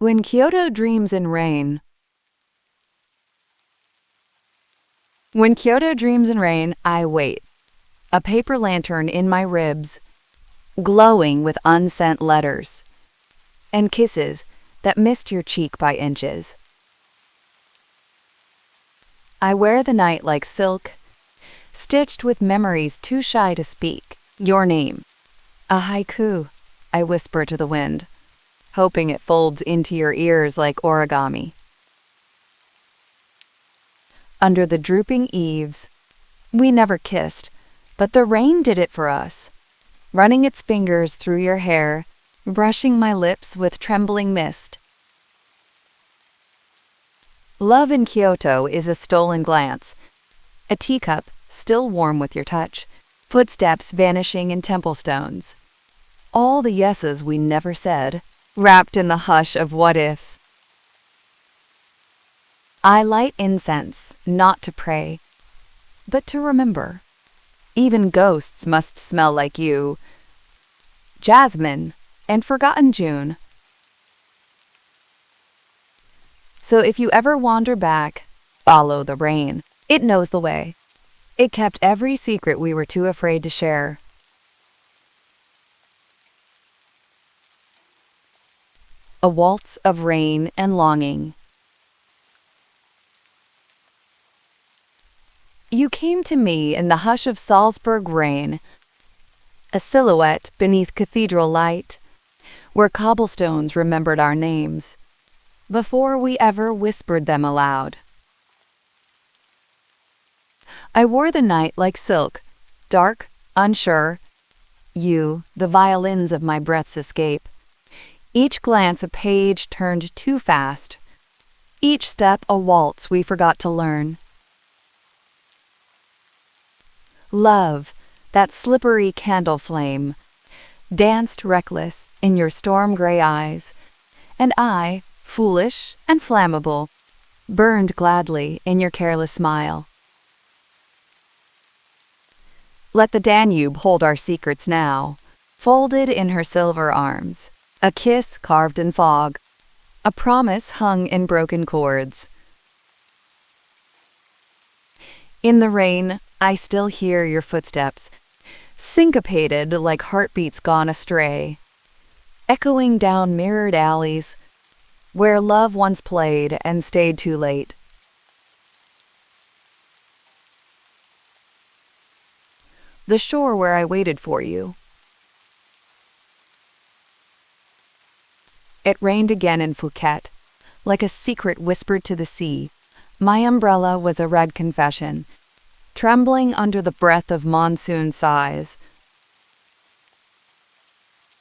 When Kyoto dreams in rain. When Kyoto dreams in rain, I wait, a paper lantern in my ribs, glowing with unsent letters, and kisses that missed your cheek by inches. I wear the night like silk, stitched with memories too shy to speak. Your name, a haiku, I whisper to the wind, hoping it folds into your ears like origami. Under the drooping eaves, we never kissed, but the rain did it for us, running its fingers through your hair, brushing my lips with trembling mist. Love in Kyoto is a stolen glance, a teacup still warm with your touch, footsteps vanishing in temple stones. All the yeses we never said, wrapped in the hush of what-ifs. I light incense, not to pray, but to remember. Even ghosts must smell like you. Jasmine and forgotten June. So if you ever wander back, follow the rain. It knows the way. It kept every secret we were too afraid to share. A waltz of rain and longing. You came to me in the hush of Salzburg rain, a silhouette beneath cathedral light, where cobblestones remembered our names, before we ever whispered them aloud. I wore the night like silk, dark, unsure, you, the violins of my breath's escape. Each glance a page turned too fast, each step a waltz we forgot to learn. Love, that slippery candle flame, danced reckless in your storm-gray eyes, and I, foolish and flammable, burned gladly in your careless smile. Let the Danube hold our secrets now, folded in her silver arms, a kiss carved in fog, a promise hung in broken chords. In the rain, I still hear your footsteps, syncopated like heartbeats gone astray, echoing down mirrored alleys where love once played and stayed too late. The shore where I waited for you. It rained again in Phuket, like a secret whispered to the sea. My umbrella was a red confession, trembling under the breath of monsoon sighs.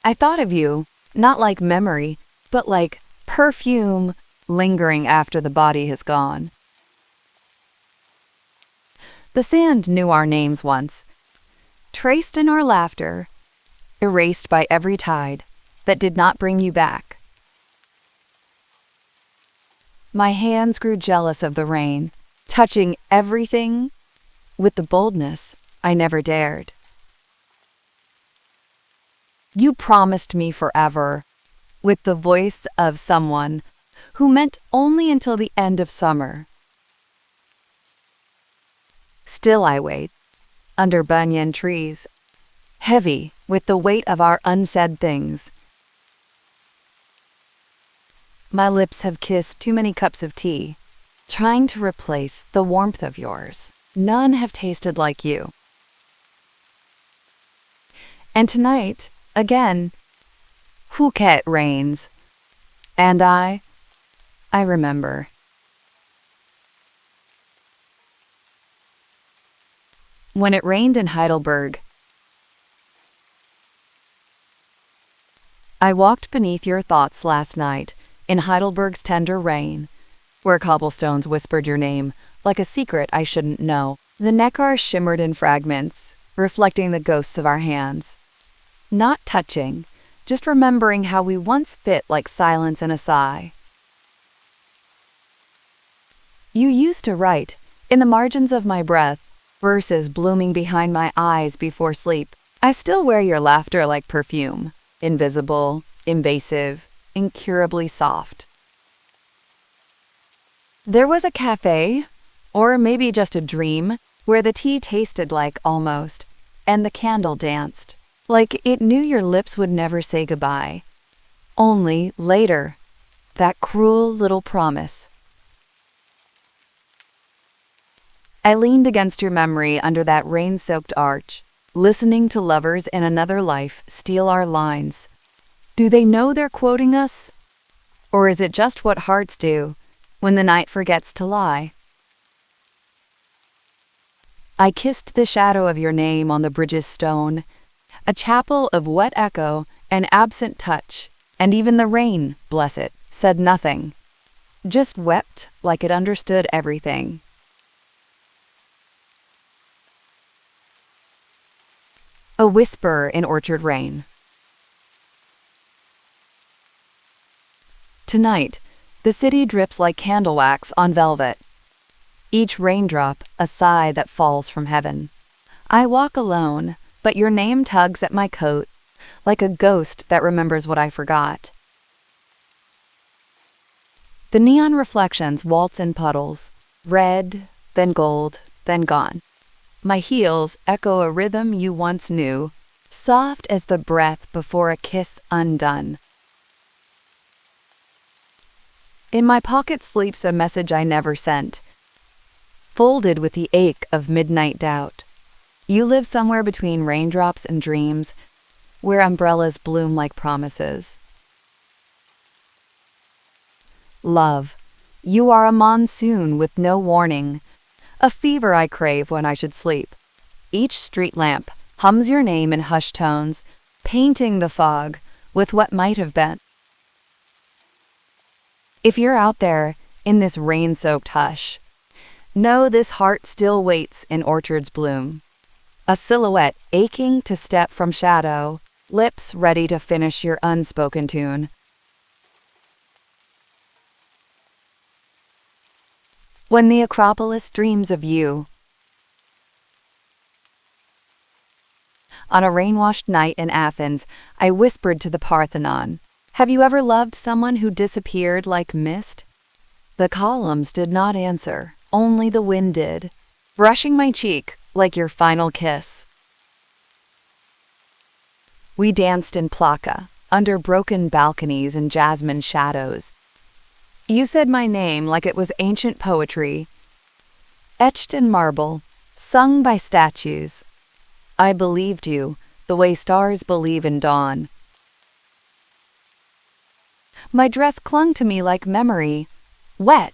I thought of you, not like memory, but like perfume lingering after the body has gone. The sand knew our names once, traced in our laughter, erased by every tide that did not bring you back. My hands grew jealous of the rain, touching everything with the boldness I never dared. You promised me forever, with the voice of someone who meant only until the end of summer. Still I wait, under banyan trees, heavy with the weight of our unsaid things. My lips have kissed too many cups of tea, trying to replace the warmth of yours. None have tasted like you. And tonight, again, Phuket rains, and I remember. When it rained in Heidelberg, I walked beneath your thoughts last night in Heidelberg's tender rain, where cobblestones whispered your name like a secret I shouldn't know. The Neckar shimmered in fragments, reflecting the ghosts of our hands. Not touching, just remembering how we once fit like silence in a sigh. You used to write, in the margins of my breath, verses blooming behind my eyes before sleep. I still wear your laughter like perfume, invisible, invasive, incurably soft. There was a cafe, or maybe just a dream, where the tea tasted like almost, and the candle danced, like it knew your lips would never say goodbye. Only later, that cruel little promise. I leaned against your memory under that rain-soaked arch, listening to lovers in another life steal our lines. Do they know they're quoting us? Or is it just what hearts do when the night forgets to lie? I kissed the shadow of your name on the bridge's stone, a chapel of wet echo and absent touch, and even the rain, bless it, said nothing, just wept like it understood everything. A whisper in orchard rain. Tonight, the city drips like candle wax on velvet. Each raindrop a sigh that falls from heaven. I walk alone, but your name tugs at my coat, like a ghost that remembers what I forgot. The neon reflections waltz in puddles, red, then gold, then gone. My heels echo a rhythm you once knew, soft as the breath before a kiss undone. In my pocket sleeps a message I never sent, folded with the ache of midnight doubt. You live somewhere between raindrops and dreams, where umbrellas bloom like promises. Love, you are a monsoon with no warning, a fever I crave when I should sleep. Each street lamp hums your name in hushed tones, painting the fog with what might have been. If you're out there in this rain-soaked hush, know this heart still waits in orchard's bloom. A silhouette aching to step from shadow, lips ready to finish your unspoken tune. When the Acropolis dreams of you. On a rain-washed night in Athens, I whispered to the Parthenon, "Have you ever loved someone who disappeared like mist?" The columns did not answer, only the wind did, brushing my cheek like your final kiss. We danced in Plaka, under broken balconies and jasmine shadows. You said my name like it was ancient poetry, etched in marble, sung by statues. I believed you the way stars believe in dawn. My dress clung to me like memory, wet,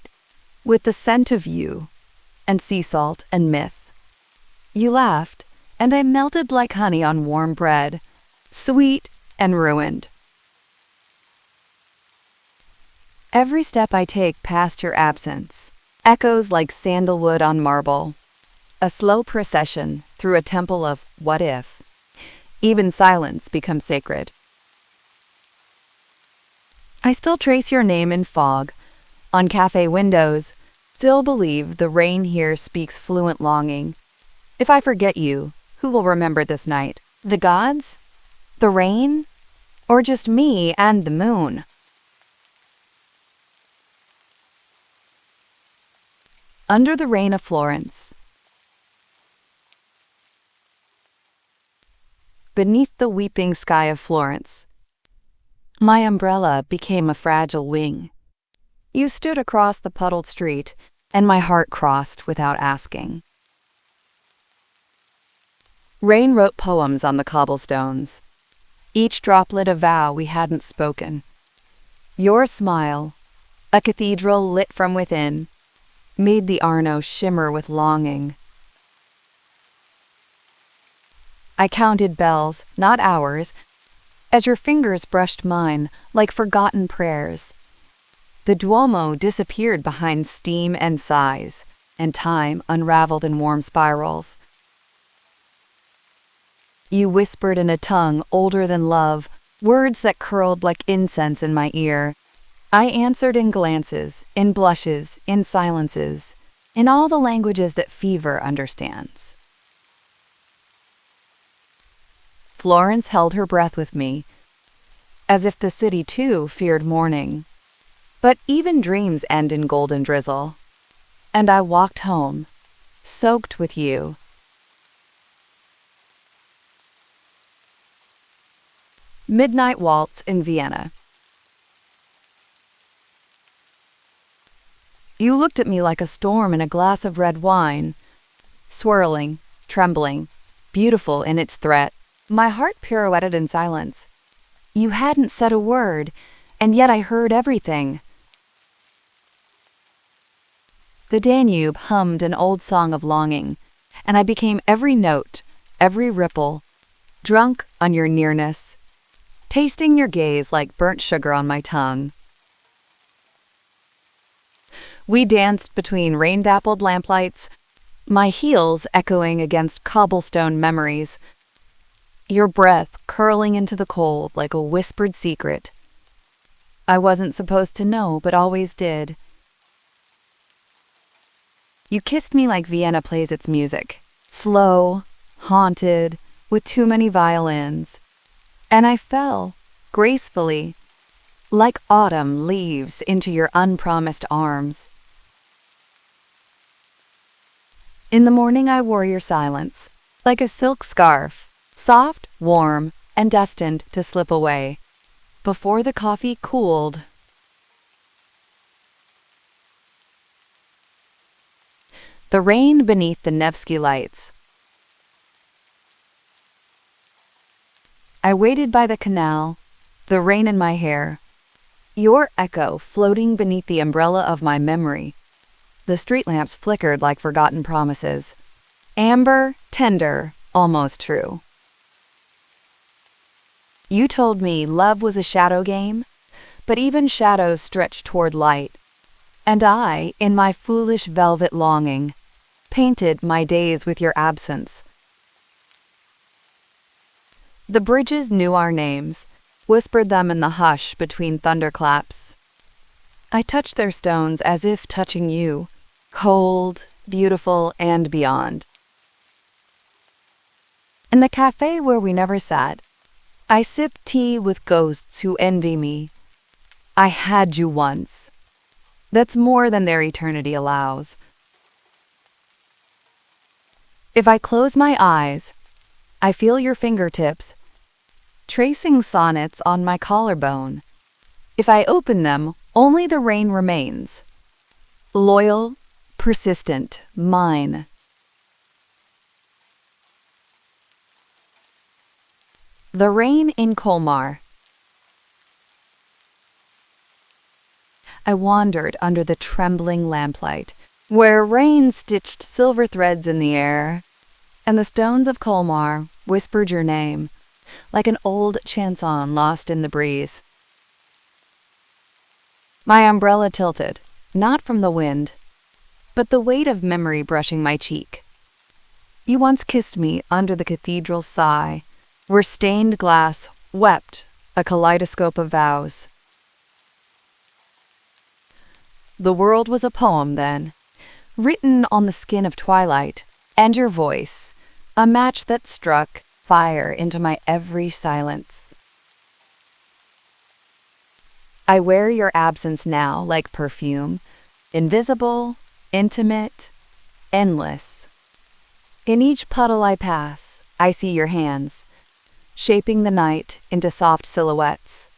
with the scent of you, and sea salt and myth. You laughed, and I melted like honey on warm bread, sweet and ruined. Every step I take past your absence echoes like sandalwood on marble, a slow procession through a temple of what if. Even silence becomes sacred. I still trace your name in fog, on cafe windows, still believe the rain here speaks fluent longing. If I forget you, who will remember this night? The gods? The rain? Or just me and the moon? Under the rain of Florence. Beneath the weeping sky of Florence, my umbrella became a fragile wing. You stood across the puddled street, and my heart crossed without asking. Rain wrote poems on the cobblestones, each droplet a vow we hadn't spoken. Your smile, a cathedral lit from within, made the Arno shimmer with longing. I counted bells, not hours, as your fingers brushed mine like forgotten prayers. The Duomo disappeared behind steam and sighs, and time unraveled in warm spirals. You whispered in a tongue older than love, words that curled like incense in my ear. I answered in glances, in blushes, in silences, in all the languages that fever understands. Florence held her breath with me, as if the city too feared morning. But even dreams end in golden drizzle. and I walked home, soaked with you. Midnight Waltz in Vienna. You looked at me like a storm in a glass of red wine, swirling, trembling, beautiful in its threat. My heart pirouetted in silence. You hadn't said a word, and yet I heard everything. The Danube hummed an old song of longing, and I became every note, every ripple, drunk on your nearness, tasting your gaze like burnt sugar on my tongue. We danced between rain-dappled lamplights, my heels echoing against cobblestone memories, your breath curling into the cold like a whispered secret. I wasn't supposed to know, but always did. You kissed me like Vienna plays its music, slow, haunted, with too many violins. And I fell, gracefully, like autumn leaves into your unpromised arms. In the morning I wore your silence, like a silk scarf, soft, warm, and destined to slip away, before the coffee cooled. The rain beneath the Nevsky lights. I waited by the canal, the rain in my hair, your echo floating beneath the umbrella of my memory. The street lamps flickered like forgotten promises. Amber, tender, almost true. You told me love was a shadow game, but even shadows stretch toward light. And I, in my foolish velvet longing, painted my days with your absence. The bridges knew our names, whispered them in the hush between thunderclaps. I touched their stones as if touching you, cold, beautiful, and beyond. In the cafe where we never sat, I sipped tea with ghosts who envy me. I had you once. That's more than their eternity allows. If I close my eyes, I feel your fingertips, tracing sonnets on my collarbone. If I open them, only the rain remains. Loyal, persistent, mine. The rain in Colmar. I wandered under the trembling lamplight, where rain stitched silver threads in the air, and the stones of Colmar whispered your name, like an old chanson lost in the breeze. My umbrella tilted, not from the wind, but the weight of memory brushing my cheek. You once kissed me under the cathedral's sigh, where stained glass wept a kaleidoscope of vows. The world was a poem then, written on the skin of twilight, and your voice, a match that struck fire into my every silence. I wear your absence now like perfume, invisible, intimate, endless. In each puddle I pass, I see your hands, shaping the night into soft silhouettes.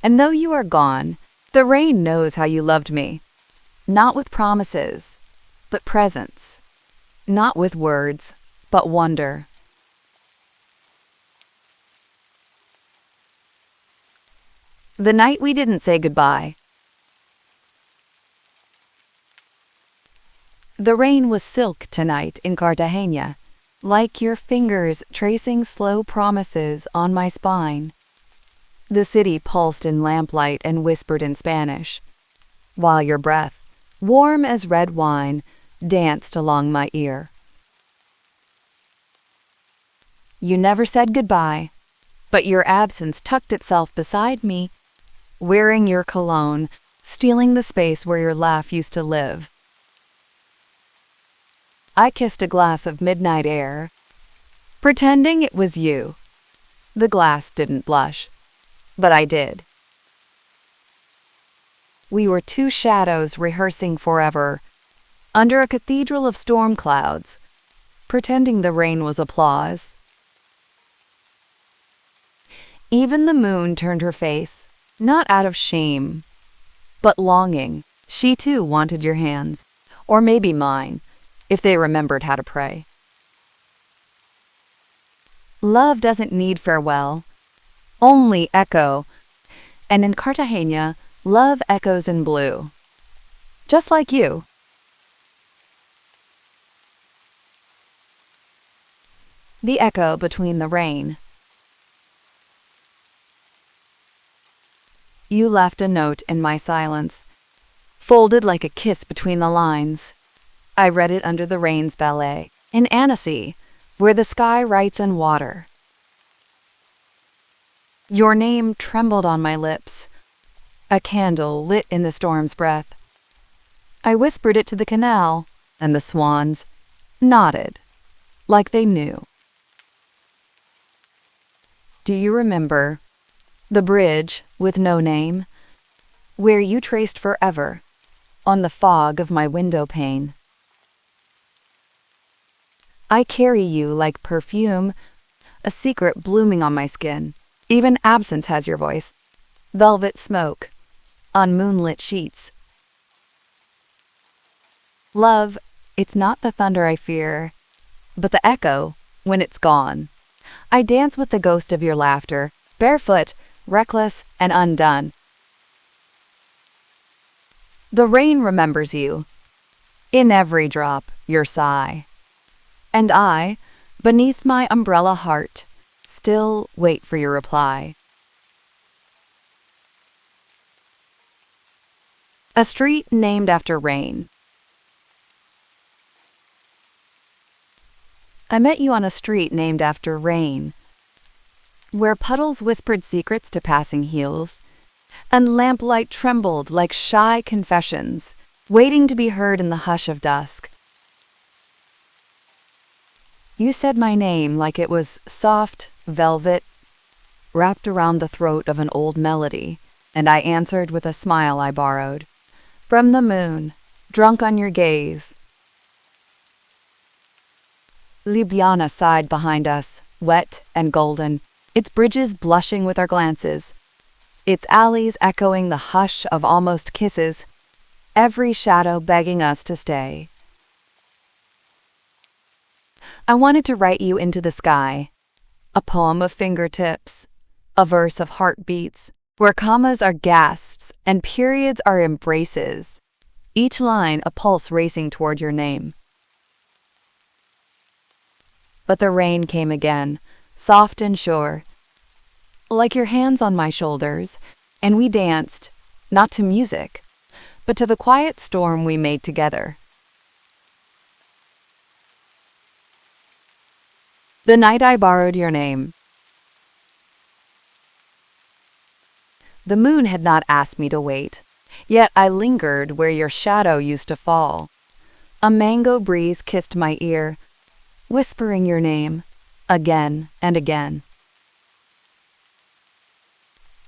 And though you are gone, the rain knows how you loved me, not with promises, but presence, not with words, but wonder. The night we didn't say goodbye. The rain was silk tonight in Cartagena, like your fingers tracing slow promises on my spine. The city pulsed in lamplight and whispered in Spanish, while your breath, warm as red wine, danced along my ear. You never said goodbye, but your absence tucked itself beside me, wearing your cologne, stealing the space where your laugh used to live. I kissed a glass of midnight air, pretending it was you. The glass didn't blush, but I did. We were two shadows rehearsing forever, under a cathedral of storm clouds, pretending the rain was applause. Even the moon turned her face, not out of shame, but longing. She too wanted your hands, or maybe mine, if they remembered how to pray. Love doesn't need farewell, only echo, and in Cartagena, love echoes in blue, just like you. The echo between the rain. You left a note in my silence, folded like a kiss between the lines. I read it under the rain's ballet, in Annecy, where the sky writes in water. Your name trembled on my lips, a candle lit in the storm's breath. I whispered it to the canal, and the swans nodded, like they knew. Do you remember the bridge with no name, where you traced forever on the fog of my window pane? I carry you like perfume, a secret blooming on my skin. Even absence has your voice. Velvet smoke on moonlit sheets. Love, it's not the thunder I fear, but the echo when it's gone. I dance with the ghost of your laughter, barefoot, reckless, and undone. The rain remembers you. In every drop, your sigh. And I, beneath my umbrella heart, still wait for your reply. A street named after rain. I met you on a street named after rain, where puddles whispered secrets to passing heels, and lamplight trembled like shy confessions, waiting to be heard in the hush of dusk. You said my name like it was soft velvet, wrapped around the throat of an old melody, and I answered with a smile I borrowed from the moon, drunk on your gaze. Ljubljana sighed behind us, wet and golden, its bridges blushing with our glances, its alleys echoing the hush of almost kisses, every shadow begging us to stay. I wanted to write you into the sky, a poem of fingertips, a verse of heartbeats, where commas are gasps and periods are embraces, each line a pulse racing toward your name. But the rain came again, soft and sure, like your hands on my shoulders, and we danced, not to music, but to the quiet storm we made together. The night I borrowed your name. The moon had not asked me to wait, yet I lingered where your shadow used to fall. A mango breeze kissed my ear, whispering your name again and again.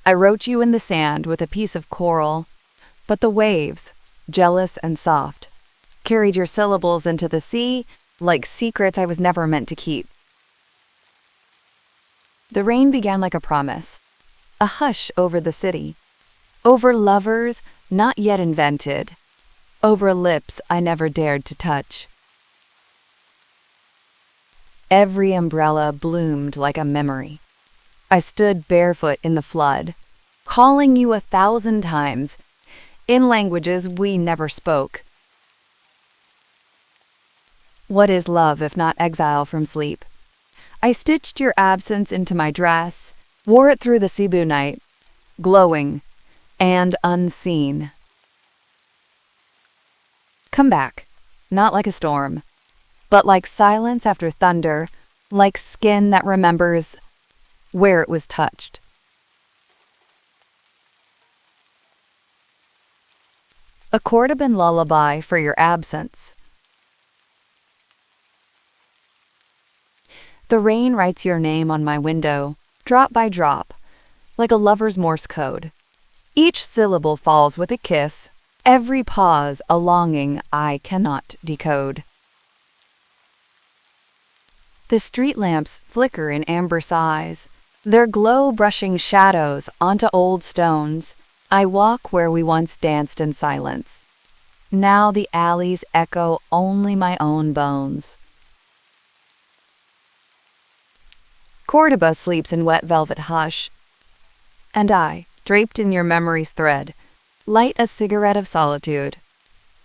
I wrote you in the sand with a piece of coral, but the waves, jealous and soft, carried your syllables into the sea like secrets I was never meant to keep. The rain began like a promise, a hush over the city, over lovers not yet invented, over lips I never dared to touch. Every umbrella bloomed like a memory. I stood barefoot in the flood, calling you 1,000 times, in languages we never spoke. What is love if not exile from sleep? I stitched your absence into my dress, wore it through the Cebu night, glowing and unseen. Come back, not like a storm, but like silence after thunder, like skin that remembers where it was touched. A Cordoban lullaby for your absence. The rain writes your name on my window, drop by drop, like a lover's Morse code. Each syllable falls with a kiss, every pause a longing I cannot decode. The street lamps flicker in amber sighs, their glow brushing shadows onto old stones. I walk where we once danced in silence. Now the alleys echo only my own bones. Cordoba sleeps in wet velvet hush, and I, draped in your memory's thread, light a cigarette of solitude,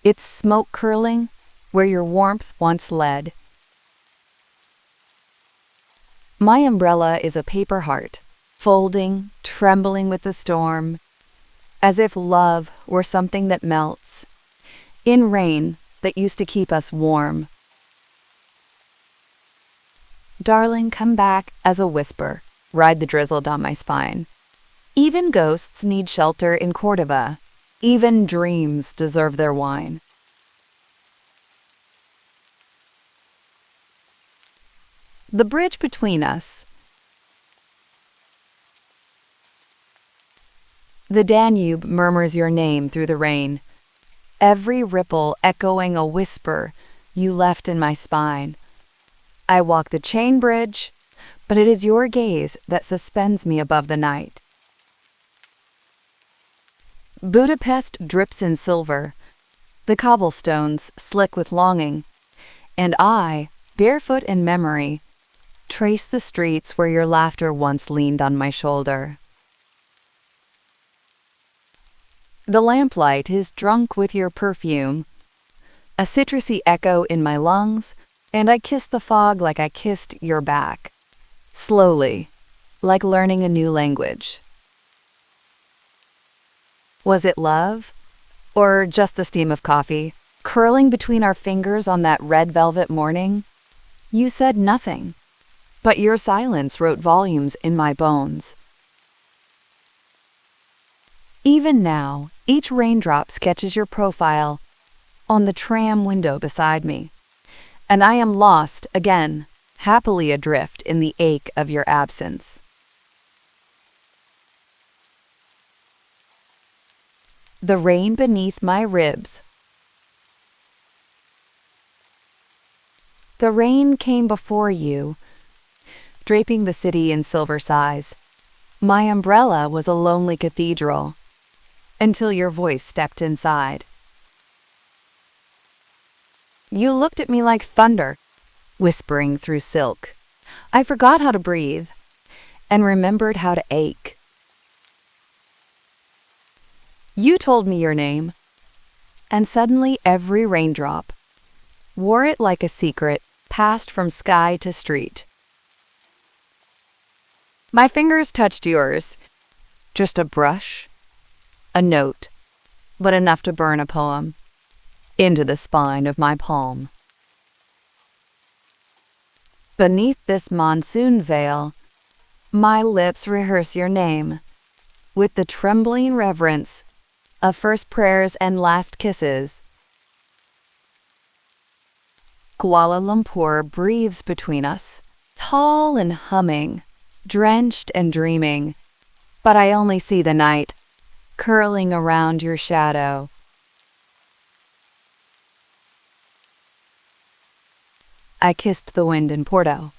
its smoke curling where your warmth once led. My umbrella is a paper heart, folding, trembling with the storm, as if love were something that melts, in rain that used to keep us warm. Darling, come back as a whisper, ride the drizzle down my spine. Even ghosts need shelter in Cordoba. Even dreams deserve their wine. The bridge between us. The Danube murmurs your name through the rain, every ripple echoing a whisper you left in my spine. I walk the chain bridge, but it is your gaze that suspends me above the night. Budapest drips in silver, the cobblestones slick with longing, and I, barefoot in memory, trace the streets where your laughter once leaned on my shoulder. The lamplight is drunk with your perfume, a citrusy echo in my lungs, and I kiss the fog like I kissed your back, slowly, like learning a new language. Was it love, or just the steam of coffee, curling between our fingers on that red velvet morning? You said nothing, but your silence wrote volumes in my bones. Even now, each raindrop sketches your profile on the tram window beside me, and I am lost again, happily adrift in the ache of your absence. The rain beneath my ribs. The rain came before you, draping the city in silver sighs. My umbrella was a lonely cathedral, until your voice stepped inside. You looked at me like thunder, whispering through silk. I forgot how to breathe, and remembered how to ache. You told me your name, and suddenly every raindrop wore it like a secret passed from sky to street. My fingers touched yours, just a brush, a note, but enough to burn a poem into the spine of my palm. Beneath this monsoon veil, my lips rehearse your name with the trembling reverence of first prayers and last kisses. Kuala Lumpur breathes between us, tall and humming, drenched and dreaming, but I only see the night curling around your shadow. I kissed the wind in Porto.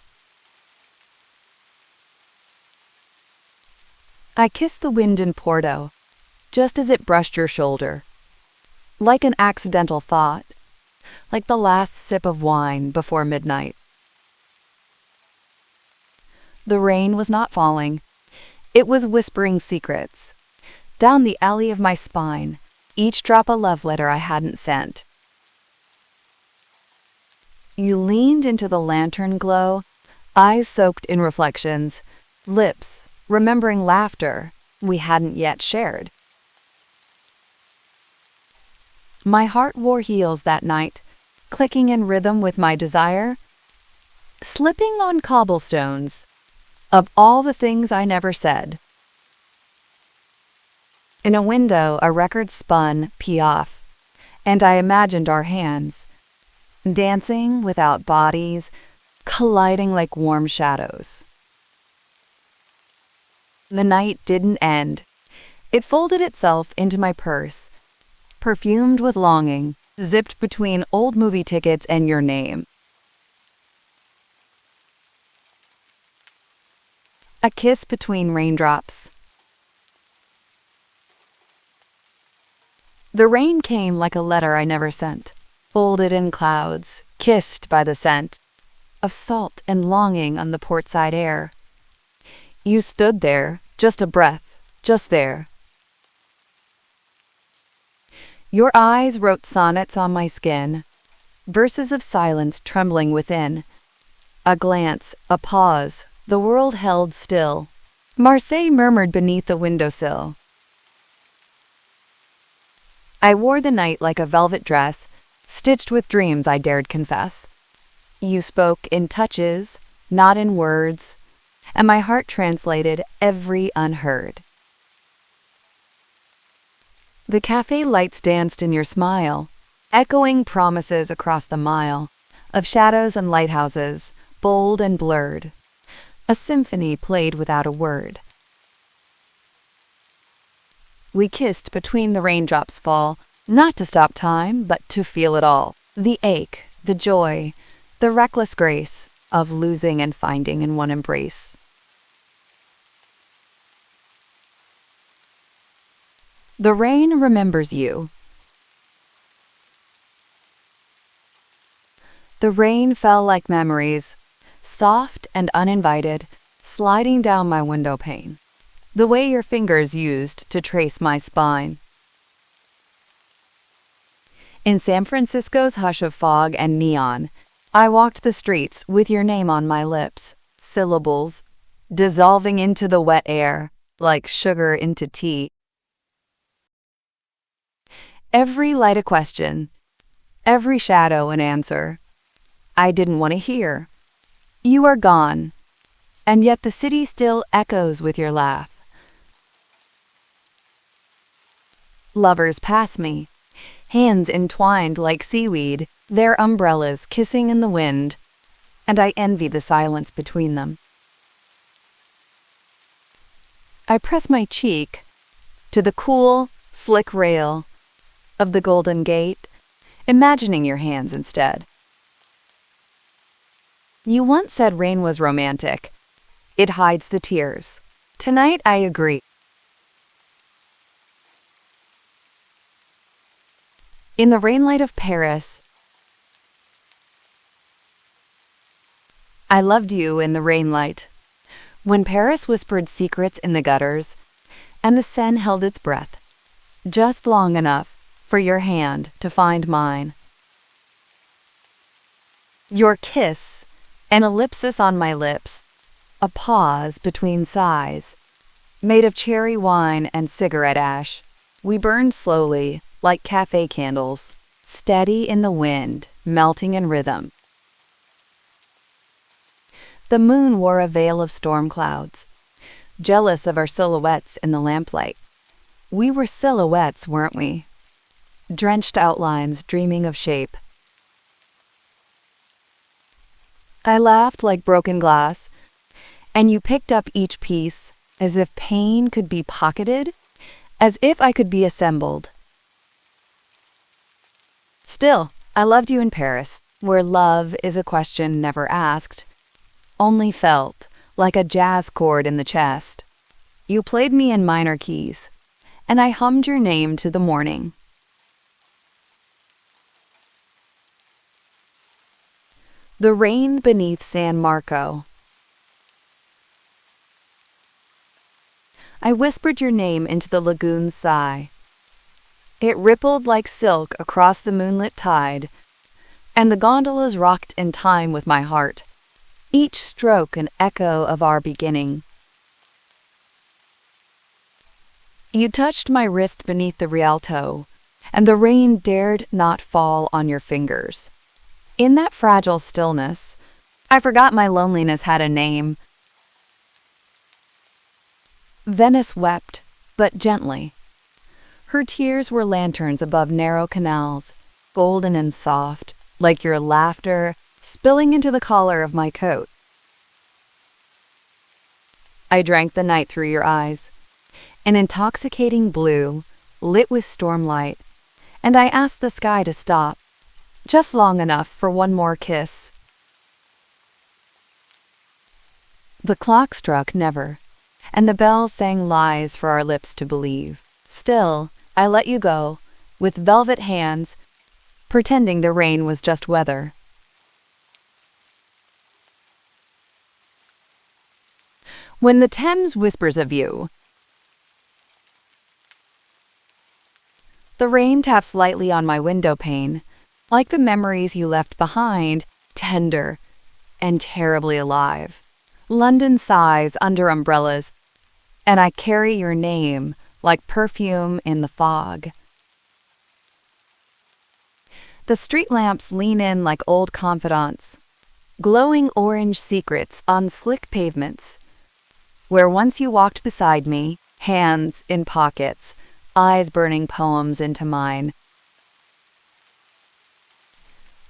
I kissed the wind in Porto, just as it brushed your shoulder, like an accidental thought, like the last sip of wine before midnight. The rain was not falling. It was whispering secrets. Down the alley of my spine, each drop a love letter I hadn't sent. You leaned into the lantern glow, eyes soaked in reflections, lips remembering laughter we hadn't yet shared. My heart wore heels that night, clicking in rhythm with my desire, slipping on cobblestones of all the things I never said. In a window, a record spun Piaf, and I imagined our hands, dancing without bodies, colliding like warm shadows. The night didn't end, It folded itself into my purse, perfumed with longing, zipped between old movie tickets and your name. A kiss between raindrops. The rain came like a letter I never sent, folded in clouds, kissed by the scent of salt and longing on the portside air. You stood there, just a breath, just there. Your eyes wrote sonnets on my skin, verses of silence trembling within. A glance, a pause, the world held still. Marseille murmured beneath the windowsill. I wore the night like a velvet dress, stitched with dreams I dared confess. You spoke in touches, not in words, and my heart translated every unheard. The cafe lights danced in your smile, echoing promises across the mile, of shadows and lighthouses, bold and blurred. A symphony played without a word. We kissed between the raindrops fall, not to stop time, but to feel it all. The ache, the joy, the reckless grace of losing and finding in one embrace. The rain remembers you. The rain fell like memories, soft and uninvited, sliding down my window pane. The way your fingers used to trace my spine. In San Francisco's hush of fog and neon, I walked the streets with your name on my lips, syllables, dissolving into the wet air, like sugar into tea. Every light a question, every shadow an answer. I didn't want to hear. You are gone, and yet the city still echoes with your laugh. Lovers pass me, hands entwined like seaweed, their umbrellas kissing in the wind, and I envy the silence between them. I press my cheek to the cool, slick rail of the Golden Gate, imagining your hands instead. You once said rain was romantic. It hides the tears. Tonight I agree. In the rainlight of Paris, I loved you in the rainlight. When Paris whispered secrets in the gutters, and the Seine held its breath, just long enough for your hand to find mine. Your kiss, an ellipsis on my lips, a pause between sighs, made of cherry wine and cigarette ash. We burned slowly, like cafe candles, steady in the wind, melting in rhythm. The moon wore a veil of storm clouds, jealous of our silhouettes in the lamplight. We were silhouettes, weren't we? Drenched outlines dreaming of shape. I laughed like broken glass, and you picked up each piece as if pain could be pocketed, as if I could be assembled. Still, I loved you in Paris, where love is a question never asked, only felt, like a jazz chord in the chest. You played me in minor keys, and I hummed your name to the morning. The rain beneath San Marco. I whispered your name into the lagoon's sigh. It rippled like silk across the moonlit tide, and the gondolas rocked in time with my heart, each stroke an echo of our beginning. You touched my wrist beneath the Rialto, and the rain dared not fall on your fingers. In that fragile stillness, I forgot my loneliness had a name. Venice wept, but gently. Her tears were lanterns above narrow canals, golden and soft, like your laughter spilling into the collar of my coat. I drank the night through your eyes, an intoxicating blue, lit with stormlight, and I asked the sky to stop, just long enough for one more kiss. The clock struck never, and the bells sang lies for our lips to believe. Still, I let you go, with velvet hands, pretending the rain was just weather. When the Thames whispers of you, the rain taps lightly on my window pane, like the memories you left behind, tender and terribly alive. London sighs under umbrellas, and I carry your name like perfume in the fog. The street lamps lean in like old confidants, glowing orange secrets on slick pavements, where once you walked beside me, hands in pockets, eyes burning poems into mine.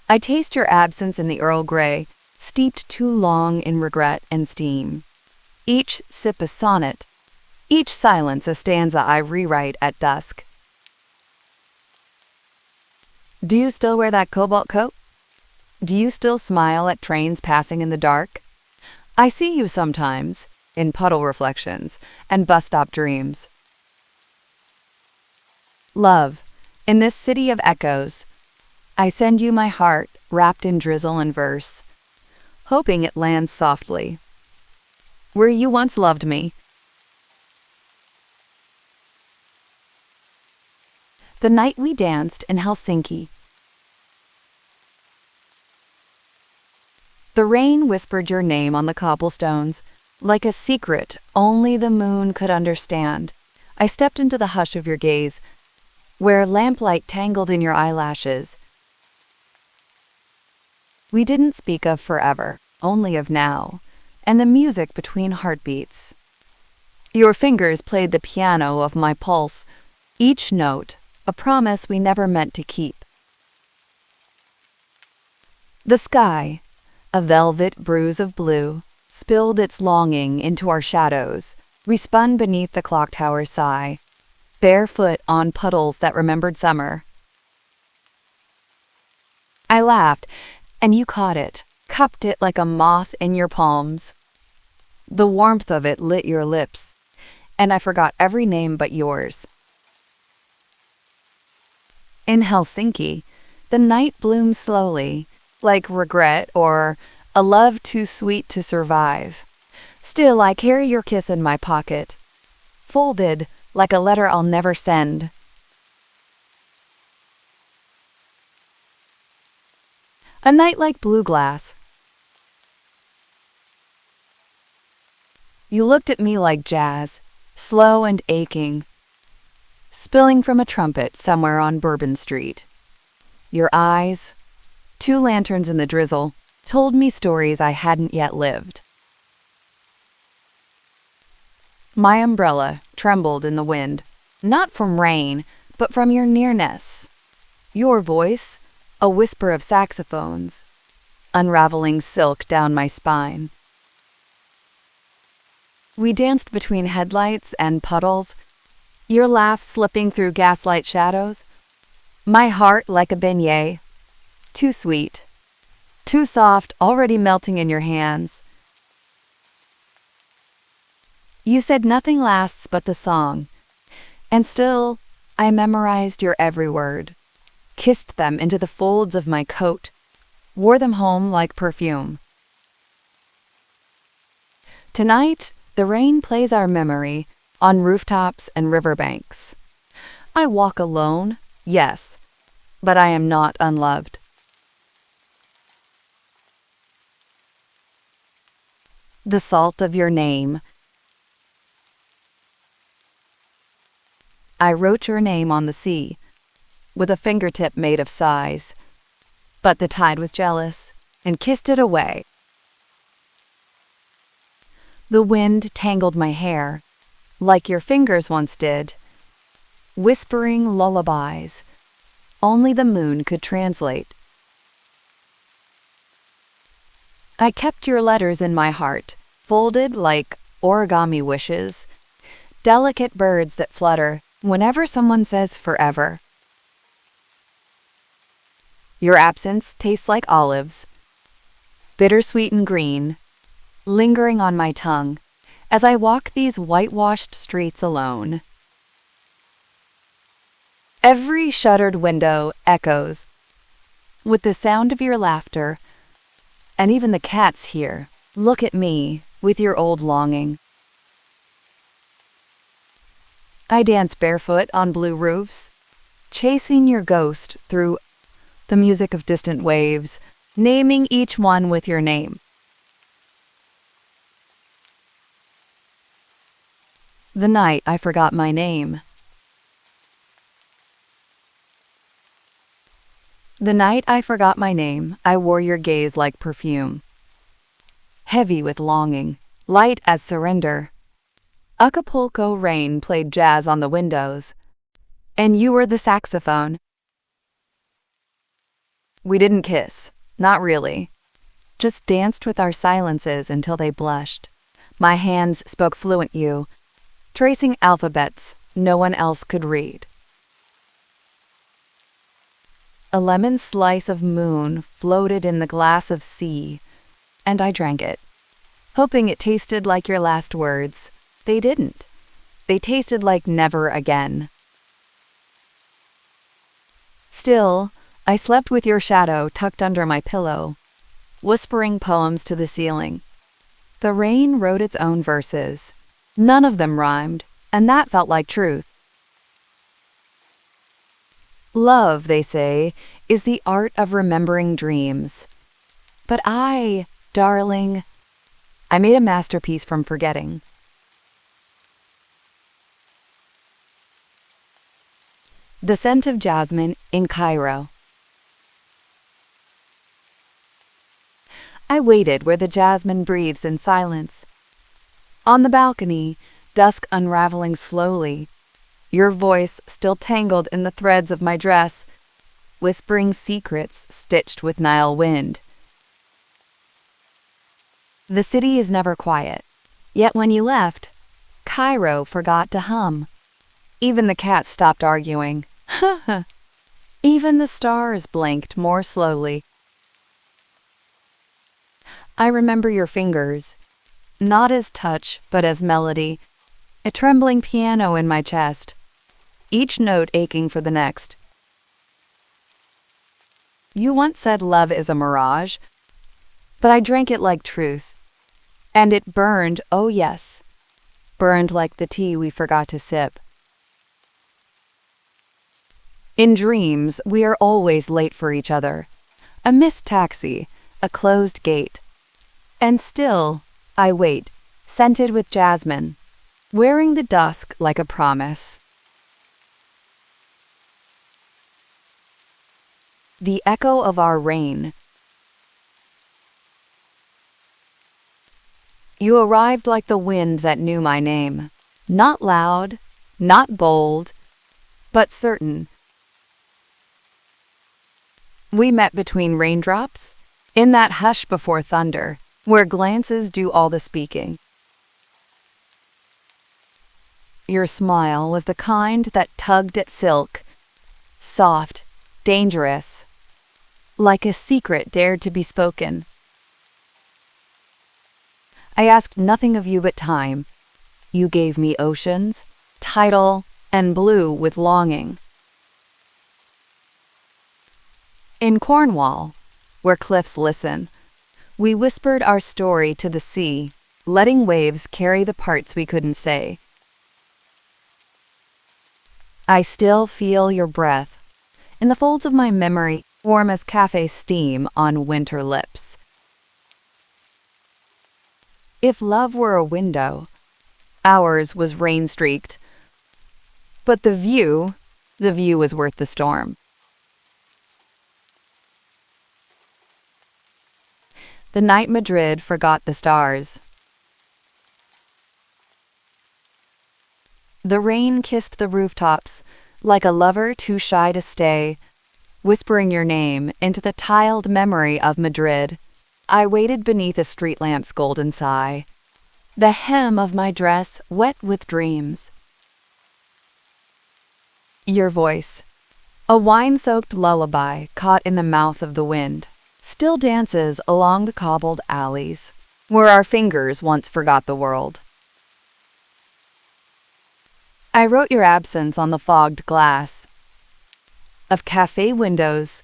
I taste your absence in the Earl Grey, steeped too long in regret and steam. Each sip a sonnet, each silence a stanza I rewrite at dusk. Do you still wear that cobalt coat? Do you still smile at trains passing in the dark? I see you sometimes, in puddle reflections and bus stop dreams. Love, in this city of echoes, I send you my heart wrapped in drizzle and verse, hoping it lands softly, where you once loved me. The night we danced in Helsinki. The rain whispered your name on the cobblestones, like a secret only the moon could understand. I stepped into the hush of your gaze, where lamplight tangled in your eyelashes. We didn't speak of forever, only of now, and the music between heartbeats. Your fingers played the piano of my pulse, each note a promise we never meant to keep. The sky, a velvet bruise of blue, spilled its longing into our shadows. We spun beneath the clock tower's sigh, barefoot on puddles that remembered summer. I laughed, and you caught it, cupped it like a moth in your palms. The warmth of it lit your lips, and I forgot every name but yours. In Helsinki, the night blooms slowly, like regret or a love too sweet to survive. Still, I carry your kiss in my pocket, folded like a letter I'll never send. A night like blue glass. You looked at me like jazz, slow and aching, spilling from a trumpet somewhere on Bourbon Street. Your eyes, two lanterns in the drizzle, told me stories I hadn't yet lived. My umbrella trembled in the wind, not from rain, but from your nearness. Your voice, a whisper of saxophones, unraveling silk down my spine. We danced between headlights and puddles, your laugh slipping through gaslight shadows, my heart like a beignet, too sweet, too soft, already melting in your hands. You said nothing lasts but the song, and still I memorized your every word, kissed them into the folds of my coat, wore them home like perfume. Tonight, the rain plays our memory on rooftops and riverbanks. I walk alone, yes, but I am not unloved. The salt of your name. I wrote your name on the sea, with a fingertip made of sighs, but the tide was jealous and kissed it away. The wind tangled my hair, like your fingers once did, whispering lullabies only the moon could translate. I kept your letters in my heart, folded like origami wishes, delicate birds that flutter whenever someone says forever. Your absence tastes like olives, bittersweet and green, lingering on my tongue as I walk these whitewashed streets alone. Every shuttered window echoes with the sound of your laughter, and even the cats here look at me with your old longing. I dance barefoot on blue roofs, chasing your ghost through the music of distant waves, naming each one with your name. The night I forgot my name. The night I forgot my name, I wore your gaze like perfume. Heavy with longing, light as surrender. Acapulco rain played jazz on the windows, and you were the saxophone. We didn't kiss, not really. Just danced with our silences until they blushed. My hands spoke fluent you, tracing alphabets no one else could read. A lemon slice of moon floated in the glass of sea, and I drank it, hoping it tasted like your last words. They didn't. They tasted like never again. Still, I slept with your shadow tucked under my pillow, whispering poems to the ceiling. The rain wrote its own verses. None of them rhymed, and that felt like truth. Love, they say, is the art of remembering dreams. But darling, I made a masterpiece from forgetting. The scent of jasmine in Cairo. I waited where the jasmine breathes in silence. On the balcony, dusk unraveling slowly, your voice still tangled in the threads of my dress, whispering secrets stitched with Nile wind. The city is never quiet, yet when you left, Cairo forgot to hum. Even the cats stopped arguing. Even the stars blinked more slowly. I remember your fingers, not as touch but as melody, a trembling piano in my chest, each note aching for the next. You once said love is a mirage, but I drank it like truth, and it burned, oh yes, burned like the tea we forgot to sip. In dreams, we are always late for each other. A missed taxi, a closed gate. And still, I wait, scented with jasmine, wearing the dusk like a promise. The echo of our rain. You arrived like the wind that knew my name. Not loud, not bold, but certain. We met between raindrops, in that hush before thunder, where glances do all the speaking. Your smile was the kind that tugged at silk, soft, dangerous, like a secret dared to be spoken. I asked nothing of you but time. You gave me oceans, tidal, and blue with longing. In Cornwall, where cliffs listen, we whispered our story to the sea, letting waves carry the parts we couldn't say. I still feel your breath, in the folds of my memory, warm as cafe steam on winter lips. If love were a window, ours was rain-streaked, but the view was worth the storm. The night Madrid forgot the stars. The rain kissed the rooftops like a lover too shy to stay, whispering your name into the tiled memory of Madrid. I waited beneath a street lamp's golden sigh, the hem of my dress wet with dreams. Your voice, a wine-soaked lullaby caught in the mouth of the wind, still dances along the cobbled alleys, where our fingers once forgot the world. I wrote your absence on the fogged glass of cafe windows,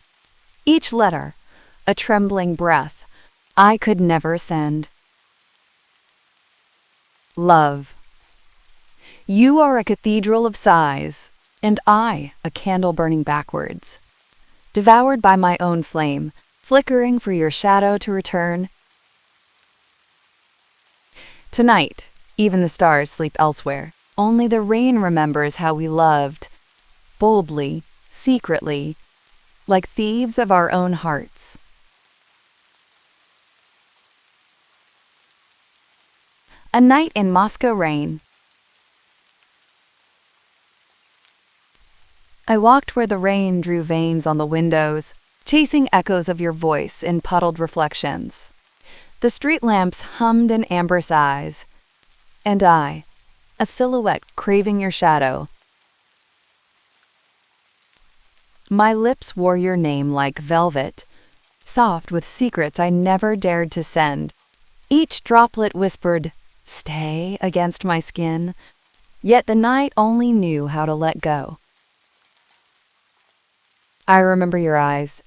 each letter a trembling breath I could never send. Love, you are a cathedral of sighs, and I a candle burning backwards, devoured by my own flame, flickering for your shadow to return. Tonight, even the stars sleep elsewhere. Only the rain remembers how we loved, boldly, secretly, like thieves of our own hearts. A night in Moscow rain. I walked where the rain drew veins on the windows, chasing echoes of your voice in puddled reflections. The street lamps hummed in amber sighs, and I, a silhouette craving your shadow. My lips wore your name like velvet, soft with secrets I never dared to send. Each droplet whispered, "Stay," against my skin, yet the night only knew how to let go. I remember your eyes,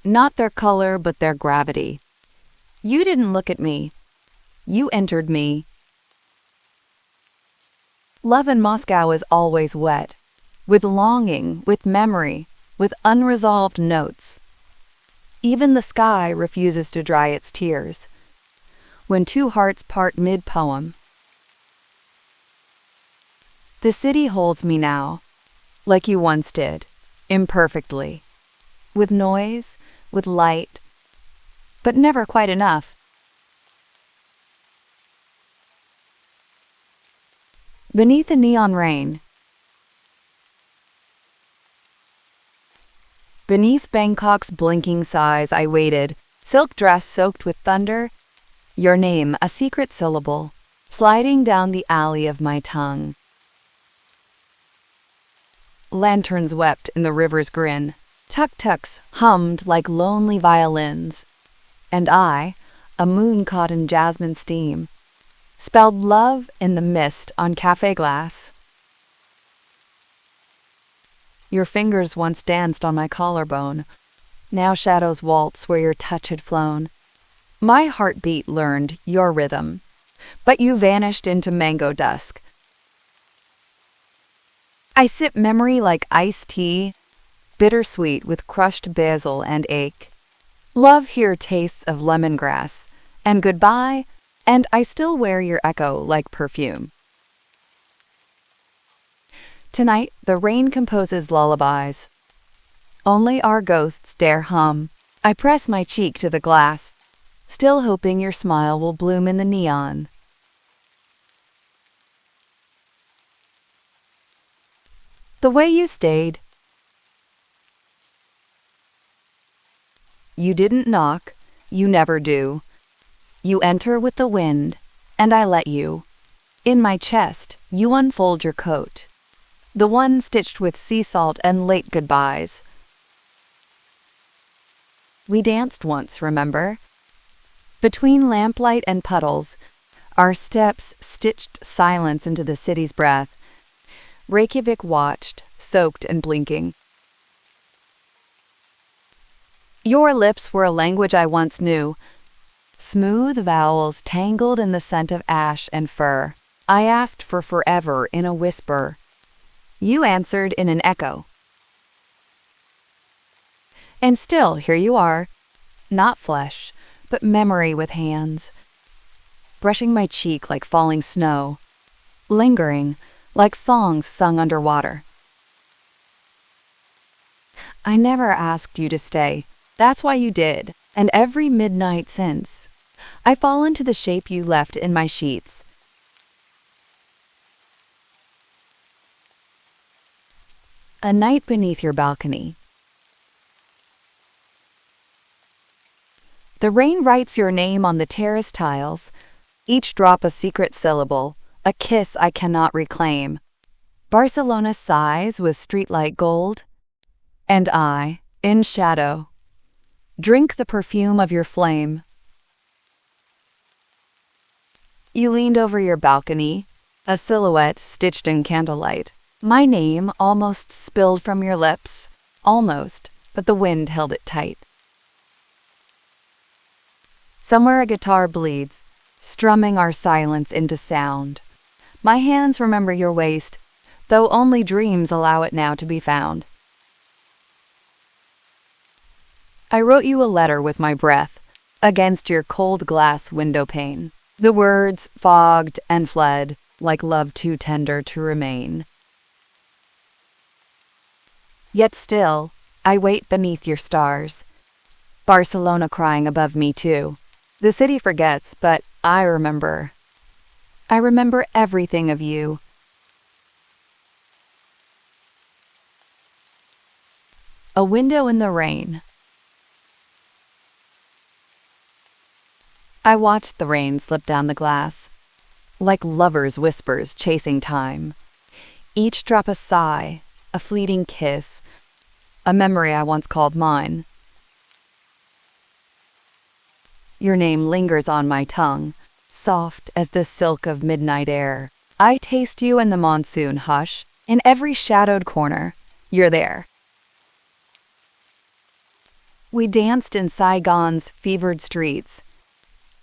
not their color but their gravity. You didn't look at me. You entered me. Love in Moscow is always wet, with longing, with memory, with unresolved notes. Even the sky refuses to dry its tears. When two hearts part mid-poem. The city holds me now, like you once did, imperfectly, with noise, with light, but never quite enough. Beneath the neon rain, beneath Bangkok's blinking sighs, I waited, silk dress soaked with thunder, your name a secret syllable, sliding down the alley of my tongue. Lanterns wept in the river's grin, tuk-tuks hummed like lonely violins, and I, a moon caught in jasmine steam, spelled love in the mist on cafe glass. Your fingers once danced on my collarbone, now shadows waltz where your touch had flown. My heartbeat learned your rhythm, but you vanished into mango dusk. I sip memory like iced tea, bittersweet with crushed basil and ache. Love here tastes of lemongrass, and goodbye, and I still wear your echo like perfume. Tonight, the rain composes lullabies. Only our ghosts dare hum. I press my cheek to the glass, still hoping your smile will bloom in the neon. The way you stayed. You didn't knock, you never do. You enter with the wind, and I let you. In my chest, you unfold your coat, the one stitched with sea salt and late goodbyes. We danced once, remember? Between lamplight and puddles, our steps stitched silence into the city's breath. Reykjavik watched, soaked and blinking. Your lips were a language I once knew, smooth vowels tangled in the scent of ash and fir. I asked for forever in a whisper. You answered in an echo. And still, here you are, not flesh, but memory with hands, brushing my cheek like falling snow, lingering like songs sung underwater. I never asked you to stay. That's why you did, and every midnight since, I fall into the shape you left in my sheets. A night beneath your balcony. The rain writes your name on the terrace tiles, each drop a secret syllable, a kiss I cannot reclaim. Barcelona sighs with streetlight gold, and I, in shadow, drink the perfume of your flame. You leaned over your balcony, a silhouette stitched in candlelight. My name almost spilled from your lips, almost, but the wind held it tight. Somewhere a guitar bleeds, strumming our silence into sound. My hands remember your waist, though only dreams allow it now to be found. I wrote you a letter with my breath against your cold glass window pane. The words fogged and fled like love too tender to remain. Yet still, I wait beneath your stars. Barcelona crying above me too. The city forgets, but I remember. I remember everything of you. A window in the rain. I watched the rain slip down the glass, like lovers' whispers chasing time. Each drop a sigh, a fleeting kiss, a memory I once called mine. Your name lingers on my tongue, soft as the silk of midnight air. I taste you in the monsoon hush, in every shadowed corner. You're there. We danced in Saigon's fevered streets,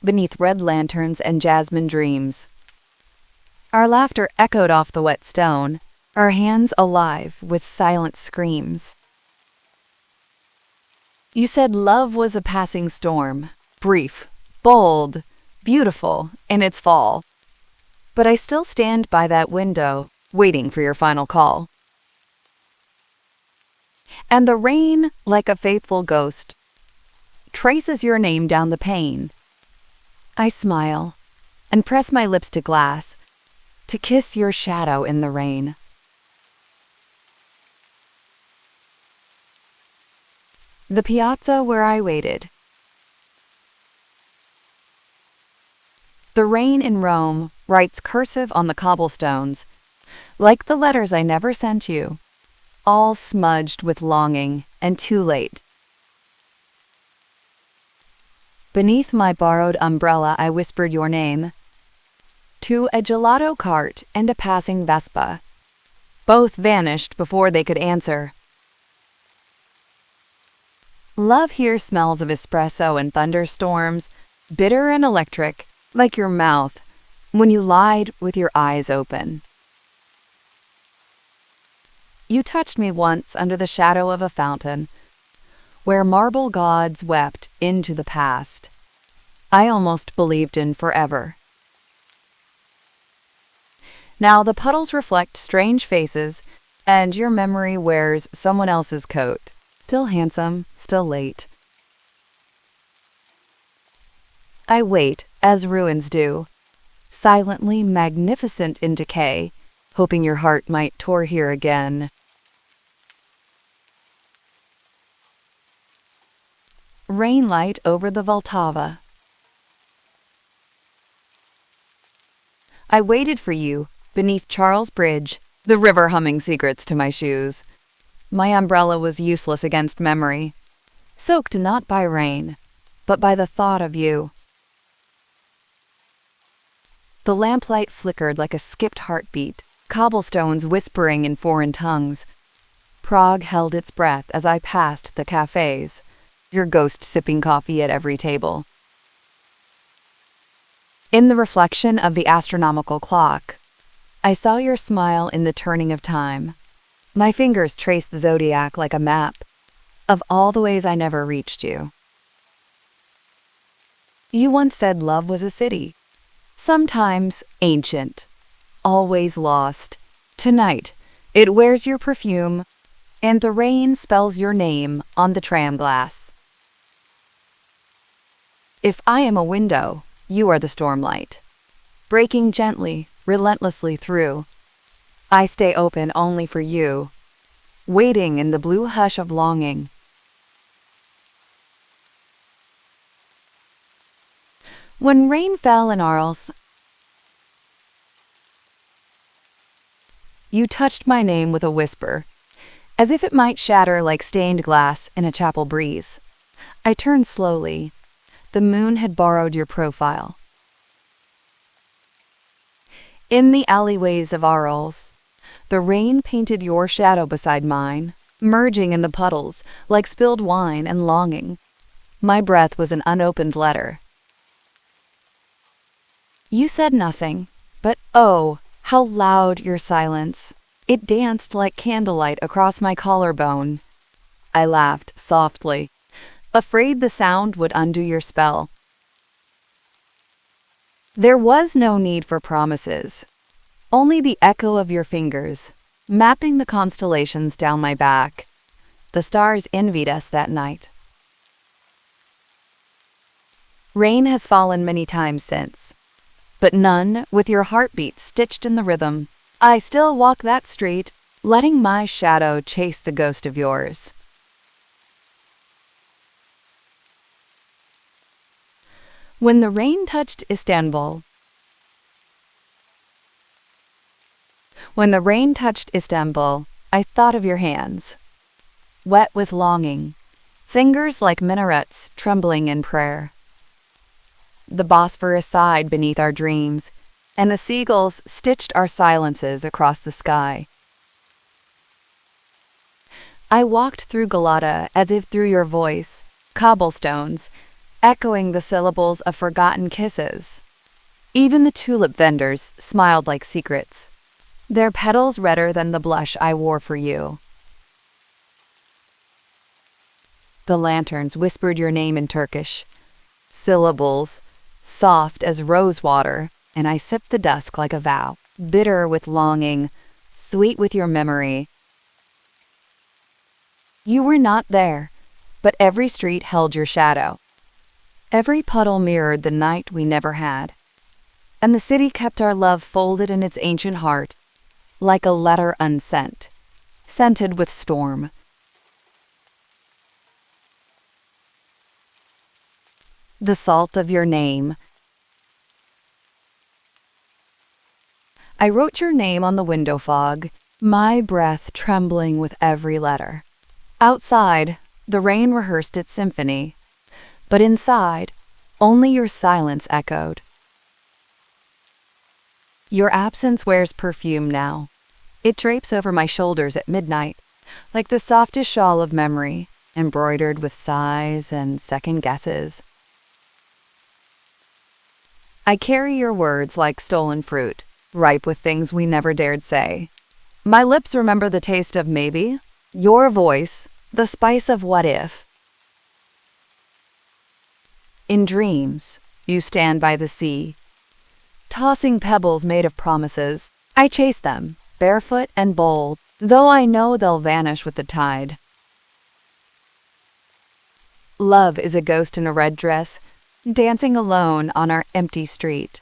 beneath red lanterns and jasmine dreams. Our laughter echoed off the wet stone, our hands alive with silent screams. You said love was a passing storm, brief, bold, beautiful in its fall. But I still stand by that window, waiting for your final call. And the rain, like a faithful ghost, traces your name down the pane. I smile and press my lips to glass to kiss your shadow in the rain. The piazza where I waited. The rain in Rome writes cursive on the cobblestones, like the letters I never sent you, all smudged with longing and too late. Beneath my borrowed umbrella I whispered your name to a gelato cart and a passing Vespa. Both vanished before they could answer. Love here smells of espresso and thunderstorms, bitter and electric, like your mouth, when you lied with your eyes open. You touched me once under the shadow of a fountain, where marble gods wept into the past. I almost believed in forever. Now the puddles reflect strange faces, and your memory wears someone else's coat. Still handsome, still late. I wait, as ruins do, silently magnificent in decay, hoping your heart might tour here again. Rain light over the Vltava. I waited for you beneath Charles Bridge, the river humming secrets to my shoes. My umbrella was useless against memory, soaked not by rain, but by the thought of you. The lamplight flickered like a skipped heartbeat, cobblestones whispering in foreign tongues. Prague held its breath as I passed the cafes, your ghost sipping coffee at every table. In the reflection of the astronomical clock, I saw your smile in the turning of time. My fingers traced the zodiac like a map of all the ways I never reached you. You once said love was a city, sometimes ancient, always lost. Tonight, it wears your perfume, and the rain spells your name on the tram glass. If I am a window, you are the stormlight, breaking gently, relentlessly through. I stay open only for you, waiting in the blue hush of longing. When rain fell in Arles, you touched my name with a whisper, as if it might shatter like stained glass in a chapel breeze. I turned slowly. The moon had borrowed your profile. In the alleyways of Arles, the rain painted your shadow beside mine, merging in the puddles like spilled wine and longing. My breath was an unopened letter. You said nothing, but oh, how loud your silence. It danced like candlelight across my collarbone. I laughed softly, afraid the sound would undo your spell. There was no need for promises, only the echo of your fingers, mapping the constellations down my back. The stars envied us that night. Rain has fallen many times since, but none with your heartbeat stitched in the rhythm. I still walk that street, letting my shadow chase the ghost of yours. When the rain touched Istanbul, I thought of your hands, wet with longing, fingers like minarets trembling in prayer. The Bosphorus sighed beneath our dreams, and the seagulls stitched our silences across the sky. I walked through Galata as if through your voice, cobblestones, echoing the syllables of forgotten kisses. Even the tulip vendors smiled like secrets, their petals redder than the blush I wore for you. The lanterns whispered your name in Turkish, syllables soft as rose water, and I sipped the dusk like a vow, bitter with longing, sweet with your memory. You were not there, but every street held your shadow. Every puddle mirrored the night we never had, and the city kept our love folded in its ancient heart, like a letter unsent, scented with storm. The salt of your name. I wrote your name on the window fog, my breath trembling with every letter. Outside, the rain rehearsed its symphony, but inside, only your silence echoed. Your absence wears perfume now. It drapes over my shoulders at midnight, like the softest shawl of memory, embroidered with sighs and second guesses. I carry your words like stolen fruit, ripe with things we never dared say. My lips remember the taste of maybe, your voice, the spice of what if. In dreams, you stand by the sea, tossing pebbles made of promises. I chase them, barefoot and bold, though I know they'll vanish with the tide. Love is a ghost in a red dress, dancing alone on our empty street.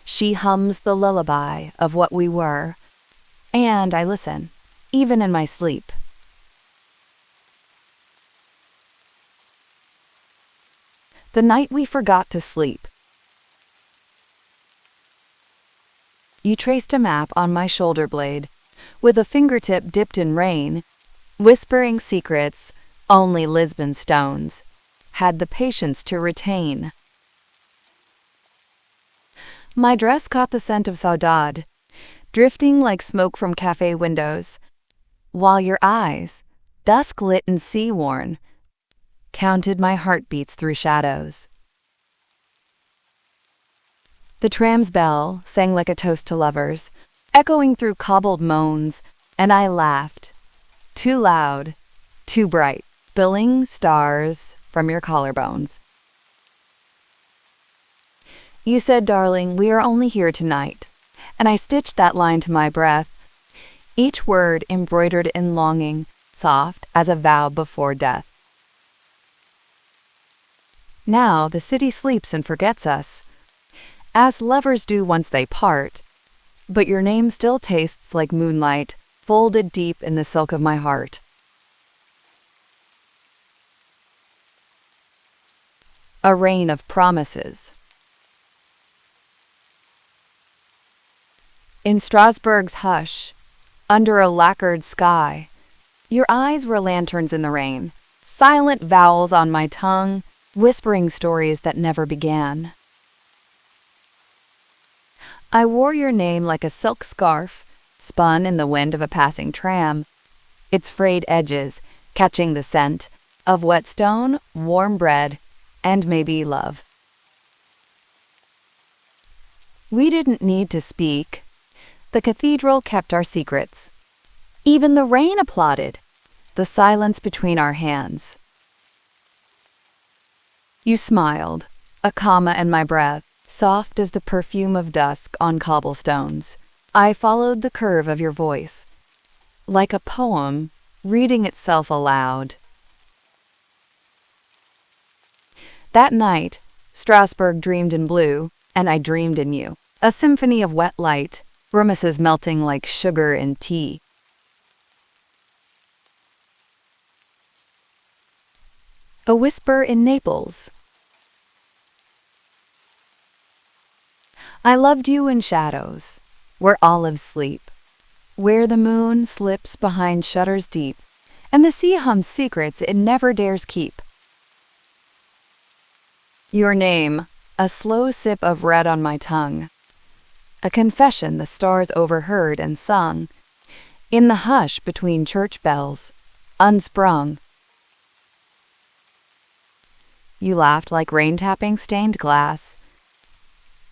She hums the lullaby of what we were, and I listen, even in my sleep. The night we forgot to sleep. You traced a map on my shoulder blade, with a fingertip dipped in rain, whispering secrets only Lisbon stones had the patience to retain. My dress caught the scent of saudade, drifting like smoke from cafe windows, while your eyes, dusk-lit and sea-worn, counted my heartbeats through shadows. The tram's bell sang like a toast to lovers, echoing through cobbled moans, and I laughed, too loud, too bright, spilling stars from your collarbones. You said, darling, we are only here tonight, and I stitched that line to my breath, each word embroidered in longing, soft as a vow before death. Now the city sleeps and forgets us, as lovers do once they part, but your name still tastes like moonlight, folded deep in the silk of my heart. A rain of promises. In Strasbourg's hush, under a lacquered sky, your eyes were lanterns in the rain, silent vowels on my tongue, whispering stories that never began. I wore your name like a silk scarf, spun in the wind of a passing tram, its frayed edges catching the scent of whetstone, warm bread, and maybe love. We didn't need to speak. The cathedral kept our secrets. Even the rain applauded the silence between our hands. You smiled, a comma in my breath, soft as the perfume of dusk on cobblestones. I followed the curve of your voice, like a poem reading itself aloud. That night, Strasbourg dreamed in blue, and I dreamed in you. A symphony of wet light, grimaces melting like sugar in tea. A whisper in Naples. I loved you in shadows, where olives sleep, where the moon slips behind shutters deep, and the sea hums secrets it never dares keep. Your name, a slow sip of red on my tongue, a confession the stars overheard and sung, in the hush between church bells, unsprung. You laughed like rain tapping stained glass,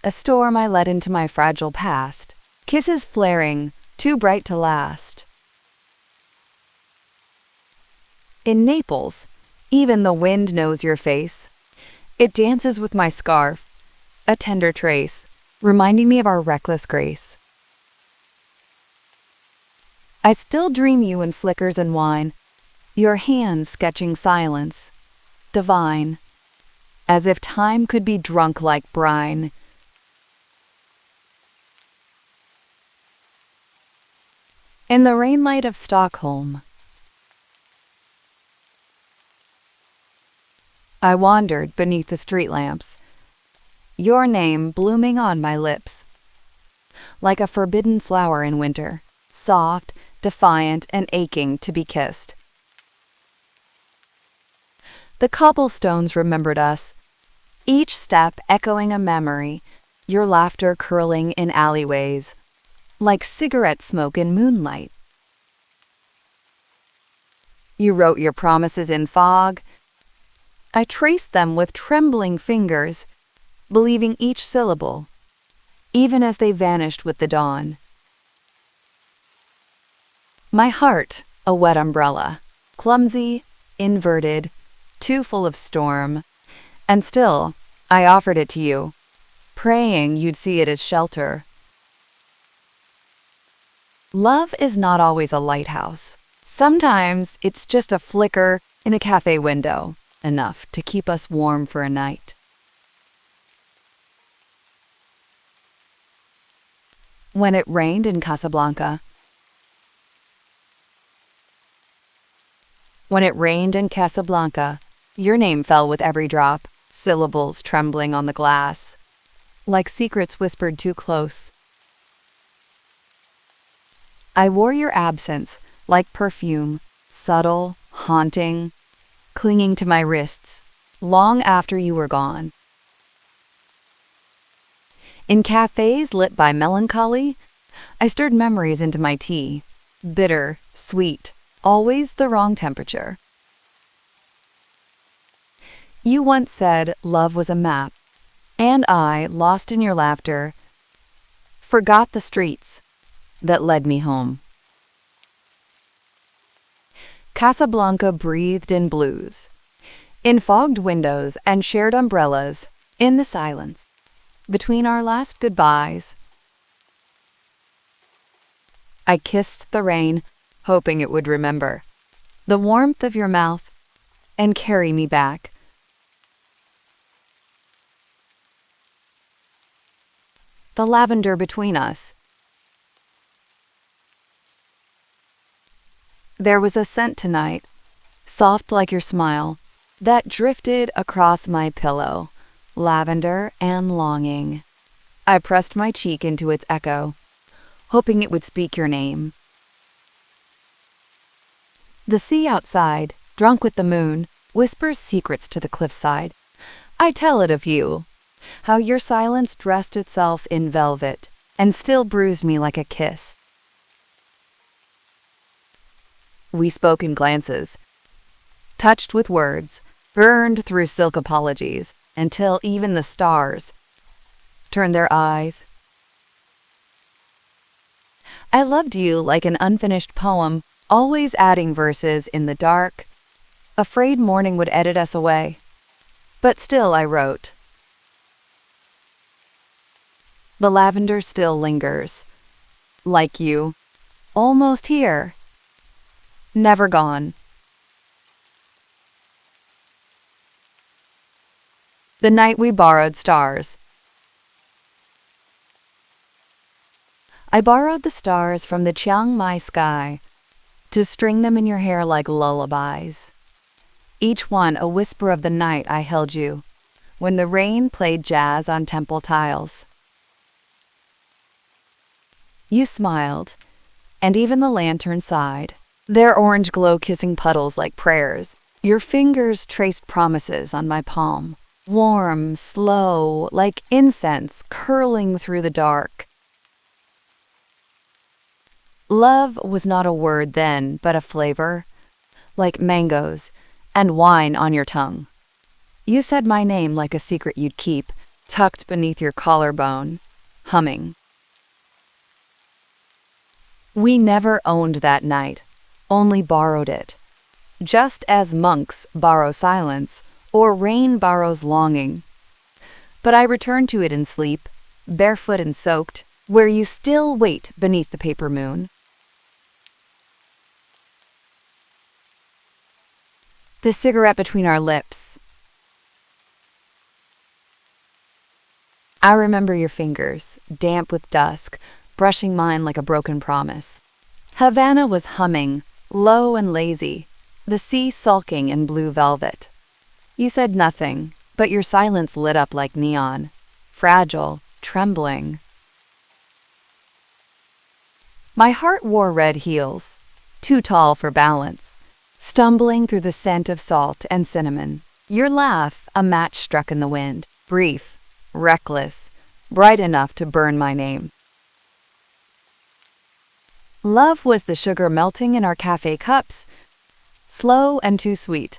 a storm I let into my fragile past, kisses flaring, too bright to last. In Naples, even the wind knows your face. It dances with my scarf, a tender trace, reminding me of our reckless grace. I still dream you in flickers and wine, your hands sketching silence, divine, as if time could be drunk like brine. In the rainlight of Stockholm, I wandered beneath the street lamps, your name blooming on my lips, like a forbidden flower in winter, soft, defiant, and aching to be kissed. The cobblestones remembered us, each step echoing a memory, your laughter curling in alleyways, like cigarette smoke in moonlight. You wrote your promises in fog. I traced them with trembling fingers, believing each syllable, even as they vanished with the dawn. My heart, a wet umbrella, clumsy, inverted, too full of storm, and still I offered it to you, praying you'd see it as shelter. Love is not always a lighthouse. Sometimes it's just a flicker in a cafe window, enough to keep us warm for a night. When it rained in Casablanca. When it rained in Casablanca, your name fell with every drop, syllables trembling on the glass, like secrets whispered too close. I wore your absence like perfume, subtle, haunting, clinging to my wrists, long after you were gone. In cafes lit by melancholy, I stirred memories into my tea, bitter, sweet, always the wrong temperature. You once said love was a map, and I, lost in your laughter, forgot the streets that led me home. Casablanca breathed in blues, in fogged windows and shared umbrellas, in the silence, between our last goodbyes. I kissed the rain, hoping it would remember the warmth of your mouth and carry me back. The lavender between us. There was a scent tonight, soft like your smile, that drifted across my pillow, lavender and longing. I pressed my cheek into its echo, hoping it would speak your name. The sea outside, drunk with the moon, whispers secrets to the cliffside. I tell it of you, how your silence dressed itself in velvet and still bruised me like a kiss. We spoke in glances, touched with words, burned through silk apologies, until even the stars turned their eyes. I loved you like an unfinished poem, always adding verses in the dark, afraid morning would edit us away. But still I wrote. The lavender still lingers, like you, almost here, never gone. The night we borrowed stars. I borrowed the stars from the Chiang Mai sky to string them in your hair like lullabies. Each one a whisper of the night I held you when the rain played jazz on temple tiles. You smiled, and even the lantern sighed, their orange glow kissing puddles like prayers. Your fingers traced promises on my palm, warm, slow, like incense curling through the dark. Love was not a word then, but a flavor, like mangoes and wine on your tongue. You said my name like a secret you'd keep, tucked beneath your collarbone, humming. We never owned that night, only borrowed it, just as monks borrow silence or rain borrows longing. But I returned to it in sleep, barefoot and soaked, where you still wait beneath the paper moon. The cigarette between our lips. I remember your fingers, damp with dusk, brushing mine like a broken promise. Havana was humming, low and lazy, the sea sulking in blue velvet. You said nothing, but your silence lit up like neon, fragile, trembling. My heart wore red heels, too tall for balance, stumbling through the scent of salt and cinnamon. Your laugh, a match struck in the wind, brief, reckless, bright enough to burn my name. Love was the sugar melting in our cafe cups, slow and too sweet,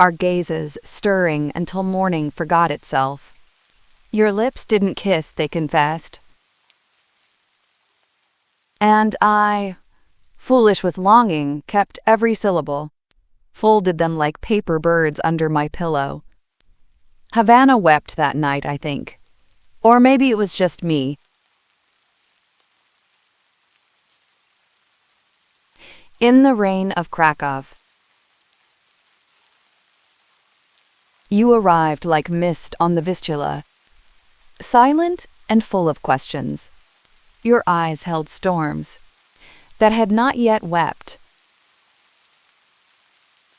our gazes stirring until morning forgot itself. Your lips didn't kiss, they confessed. And I, foolish with longing, kept every syllable, folded them like paper birds under my pillow. Havana wept that night, I think. Or maybe it was just me. In the rain of Krakow. You arrived like mist on the Vistula, silent and full of questions. Your eyes held storms that had not yet wept.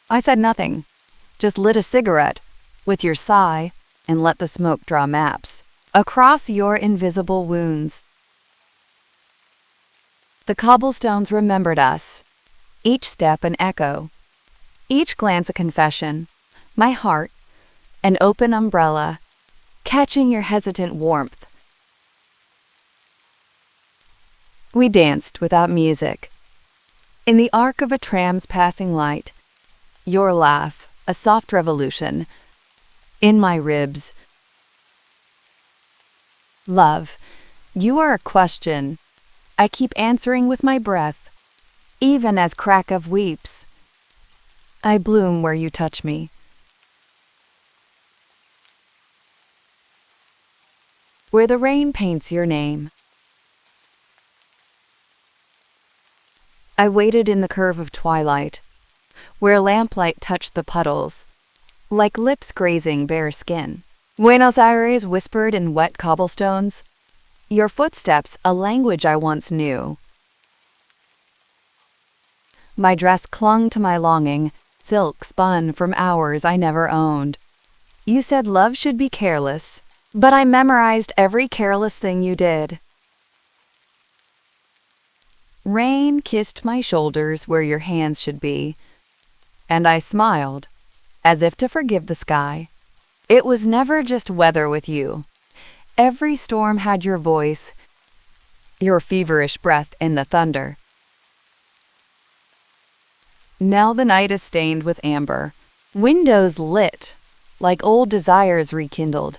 I said nothing, just lit a cigarette with your sigh and let the smoke draw maps across your invisible wounds. The cobblestones remembered us, each step an echo, each glance a confession, my heart an open umbrella, catching your hesitant warmth. We danced without music. In the arc of a tram's passing light, your laugh, a soft revolution, in my ribs. Love, you are a question I keep answering with my breath, even as Krakow weeps. I bloom where you touch me. Where the rain paints your name. I waited in the curve of twilight, where lamplight touched the puddles, like lips grazing bare skin. Buenos Aires whispered in wet cobblestones, your footsteps a language I once knew. My dress clung to my longing, silk spun from hours I never owned. You said love should be careless, but I memorized every careless thing you did. Rain kissed my shoulders where your hands should be, and I smiled, as if to forgive the sky. It was never just weather with you. Every storm had your voice, your feverish breath in the thunder. Now the night is stained with amber, windows lit, like old desires rekindled.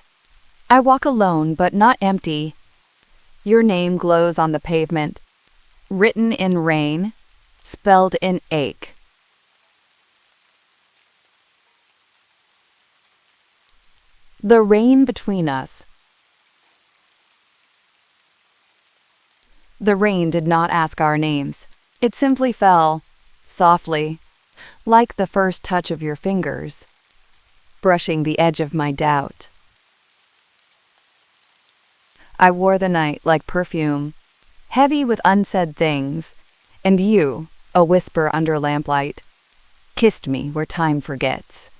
I walk alone but not empty. Your name glows on the pavement, written in rain, spelled in ache. The rain between us. The rain did not ask our names. It simply fell, softly, like the first touch of your fingers, brushing the edge of my doubt. I wore the night like perfume, heavy with unsaid things, and you, a whisper under lamplight, kissed me where time forgets.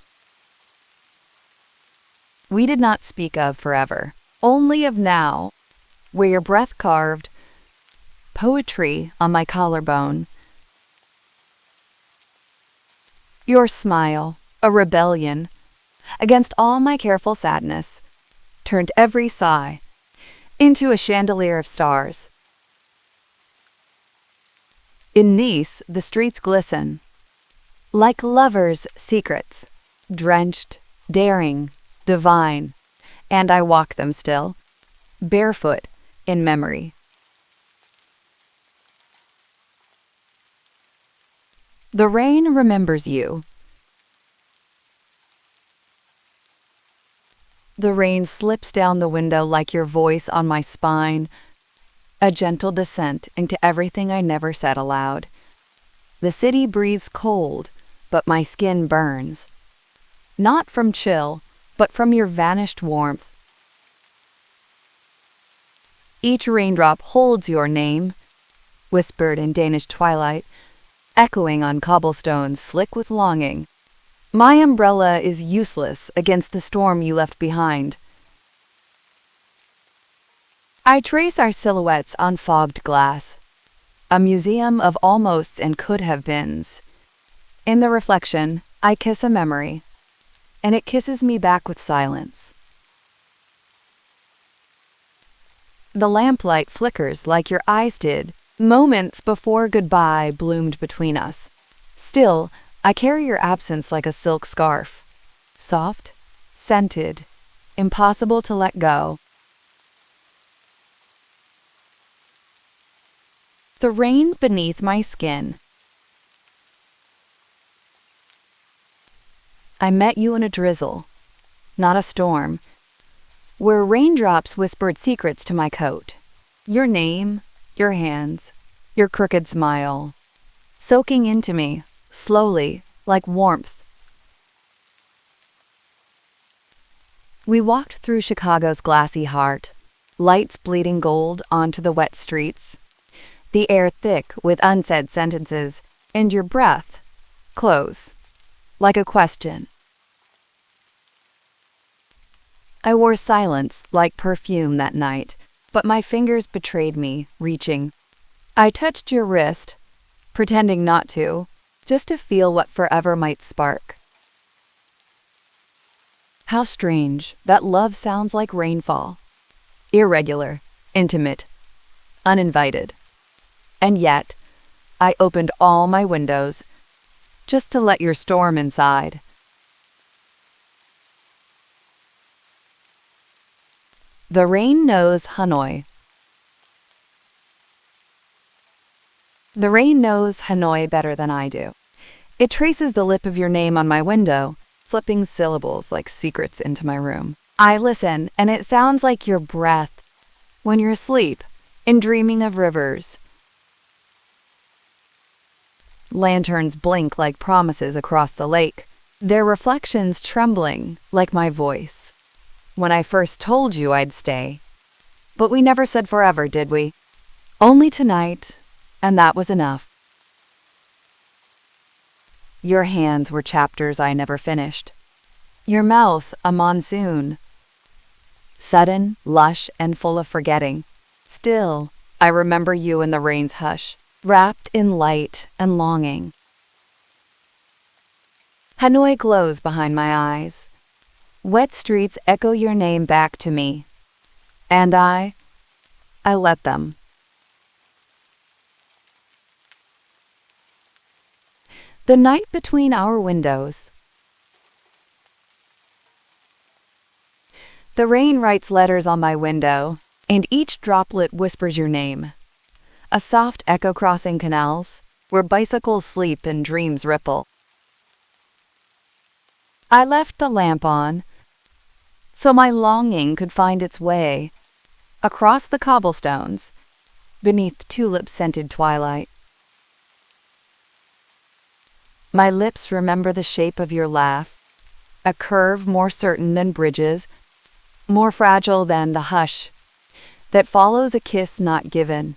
We did not speak of forever, only of now, where your breath carved poetry on my collarbone. Your smile, a rebellion, against all my careful sadness, turned every sigh into a chandelier of stars. In Nice, the streets glisten, like lovers' secrets, drenched, daring, divine, and I walk them still, barefoot, in memory. The rain remembers you. The rain slips down the window like your voice on my spine, a gentle descent into everything I never said aloud. The city breathes cold, but my skin burns. Not from chill, but from your vanished warmth. Each raindrop holds your name, whispered in Danish twilight, echoing on cobblestones slick with longing. My umbrella is useless against the storm you left behind. I trace our silhouettes on fogged glass, a museum of almosts and could-have-beens. In the reflection, I kiss a memory, and it kisses me back with silence. The lamplight flickers like your eyes did, moments before goodbye bloomed between us. Still, I carry your absence like a silk scarf, soft, scented, impossible to let go. The rain beneath my skin. I met you in a drizzle, not a storm, where raindrops whispered secrets to my coat. Your name, your hands, your crooked smile, soaking into me, slowly, like warmth. We walked through Chicago's glassy heart, lights bleeding gold onto the wet streets, the air thick with unsaid sentences, and your breath close, like a question. I wore silence like perfume that night, but my fingers betrayed me, reaching. I touched your wrist, pretending not to, just to feel what forever might spark. How strange that love sounds like rainfall. Irregular, intimate, uninvited. And yet, I opened all my windows just to let your storm inside. The rain knows Hanoi. The rain knows Hanoi better than I do. It traces the lip of your name on my window, slipping syllables like secrets into my room. I listen, and it sounds like your breath when you're asleep and dreaming of rivers. Lanterns blink like promises across the lake, their reflections trembling like my voice. When I first told you I'd stay. But we never said forever, did we? Only tonight, and that was enough. Your hands were chapters I never finished. Your mouth a monsoon. Sudden, lush, and full of forgetting. Still, I remember you in the rain's hush, wrapped in light and longing. Hanoi glows behind my eyes. Wet streets echo your name back to me. And I let them. The night between our windows. The rain writes letters on my window, and each droplet whispers your name. A soft echo crossing canals, where bicycles sleep and dreams ripple. I left the lamp on, so my longing could find its way across the cobblestones, beneath tulip-scented twilight. My lips remember the shape of your laugh, a curve more certain than bridges, more fragile than the hush that follows a kiss not given.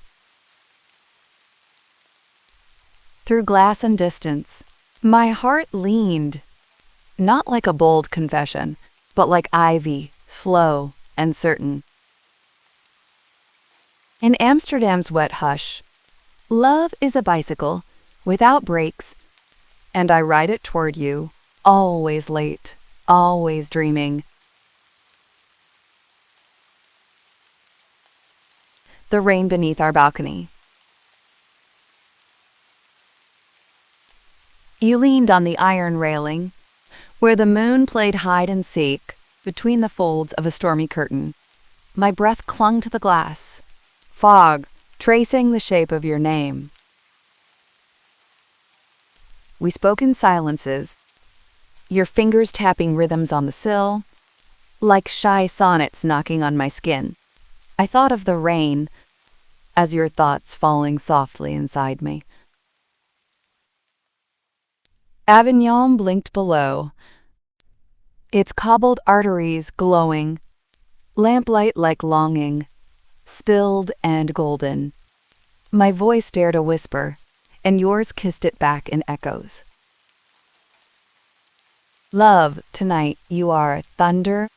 Through glass and distance, my heart leaned, not like a bold confession, but like ivy, slow and certain. In Amsterdam's wet hush, love is a bicycle without brakes, and I ride it toward you, always late, always dreaming. The rain beneath our balcony. You leaned on the iron railing, where the moon played hide and seek between the folds of a stormy curtain. My breath clung to the glass, fog tracing the shape of your name. We spoke in silences, your fingers tapping rhythms on the sill, like shy sonnets knocking on my skin. I thought of the rain as your thoughts falling softly inside me. Avignon blinked below, its cobbled arteries glowing, lamplight like longing, spilled and golden. My voice dared a whisper, and yours kissed it back in echoes. Love, tonight you are thunder,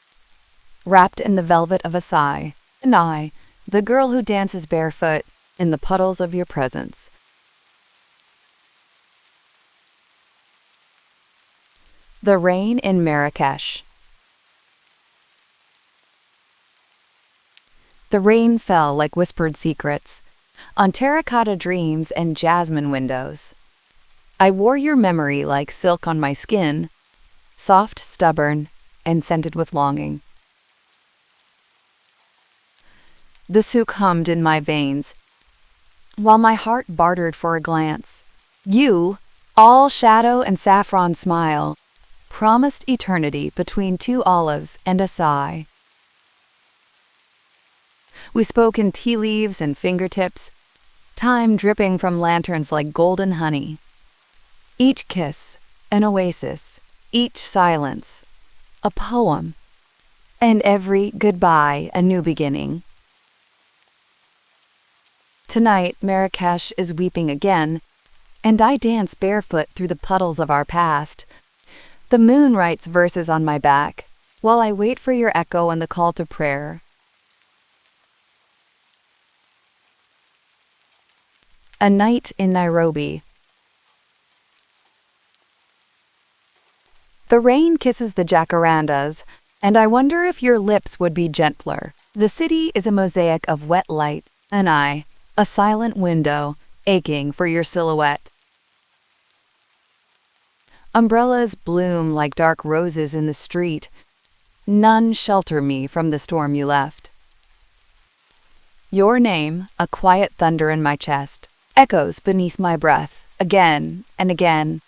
wrapped in the velvet of a sigh, and I, the girl who dances barefoot in the puddles of your presence. The rain in Marrakesh. The rain fell like whispered secrets on terracotta dreams and jasmine windows. I wore your memory like silk on my skin, soft, stubborn, and scented with longing. The souk hummed in my veins, while my heart bartered for a glance. You, all shadow and saffron smile, promised eternity between two olives and a sigh. We spoke in tea leaves and fingertips, time dripping from lanterns like golden honey. Each kiss, an oasis, each silence, a poem, and every goodbye a new beginning. Tonight, Marrakesh is weeping again, and I dance barefoot through the puddles of our past. The moon writes verses on my back, while I wait for your echo and the call to prayer. A night in Nairobi. The rain kisses the jacarandas, and I wonder if your lips would be gentler. The city is a mosaic of wet light, and I, a silent window, aching for your silhouette. Umbrellas bloom like dark roses in the street. None shelter me from the storm you left. Your name, a quiet thunder in my chest, echoes beneath my breath, again and again.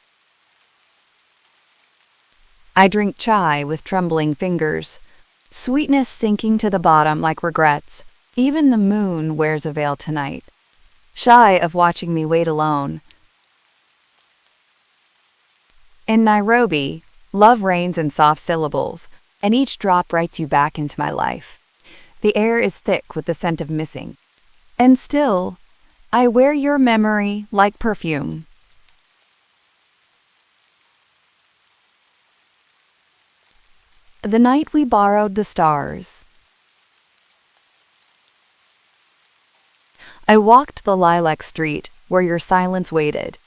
I drink chai with trembling fingers, sweetness sinking to the bottom like regrets. Even the moon wears a veil tonight, shy of watching me wait alone. In Nairobi, love rains in soft syllables, and each drop writes you back into my life. The air is thick with the scent of missing, and still, I wear your memory like perfume. The night we borrowed the stars. I walked the lilac street, where your silence waited.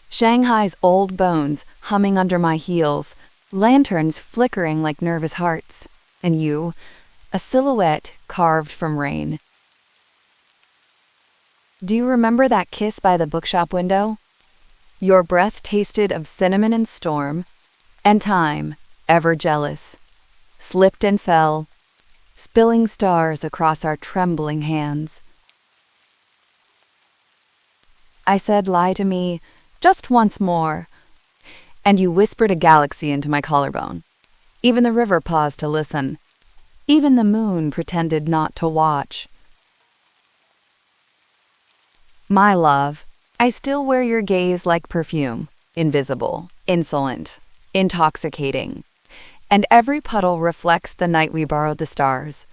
Shanghai's old bones humming under my heels, lanterns flickering like nervous hearts, and you, a silhouette carved from rain. Do you remember that kiss by the bookshop window? Your breath tasted of cinnamon and storm, and time, ever jealous, slipped and fell, spilling stars across our trembling hands. I said, lie to me, just once more, and you whispered a galaxy into my collarbone. Even the river paused to listen. Even the moon pretended not to watch. My love, I still wear your gaze like perfume, invisible, insolent, intoxicating, and every puddle reflects the night we borrowed the stars.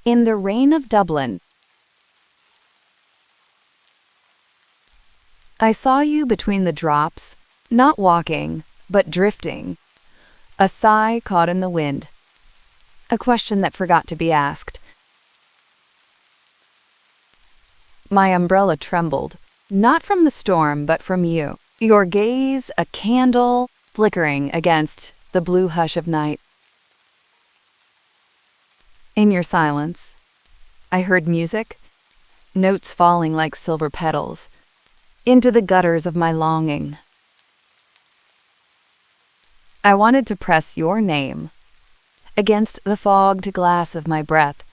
In the rain of Dublin, I saw you between the drops, not walking, but drifting. A sigh caught in the wind. A question that forgot to be asked. My umbrella trembled, not from the storm, but from you. Your gaze, a candle, flickering against the blue hush of night. In your silence, I heard music, notes falling like silver petals, into the gutters of my longing. I wanted to press your name against the fogged glass of my breath,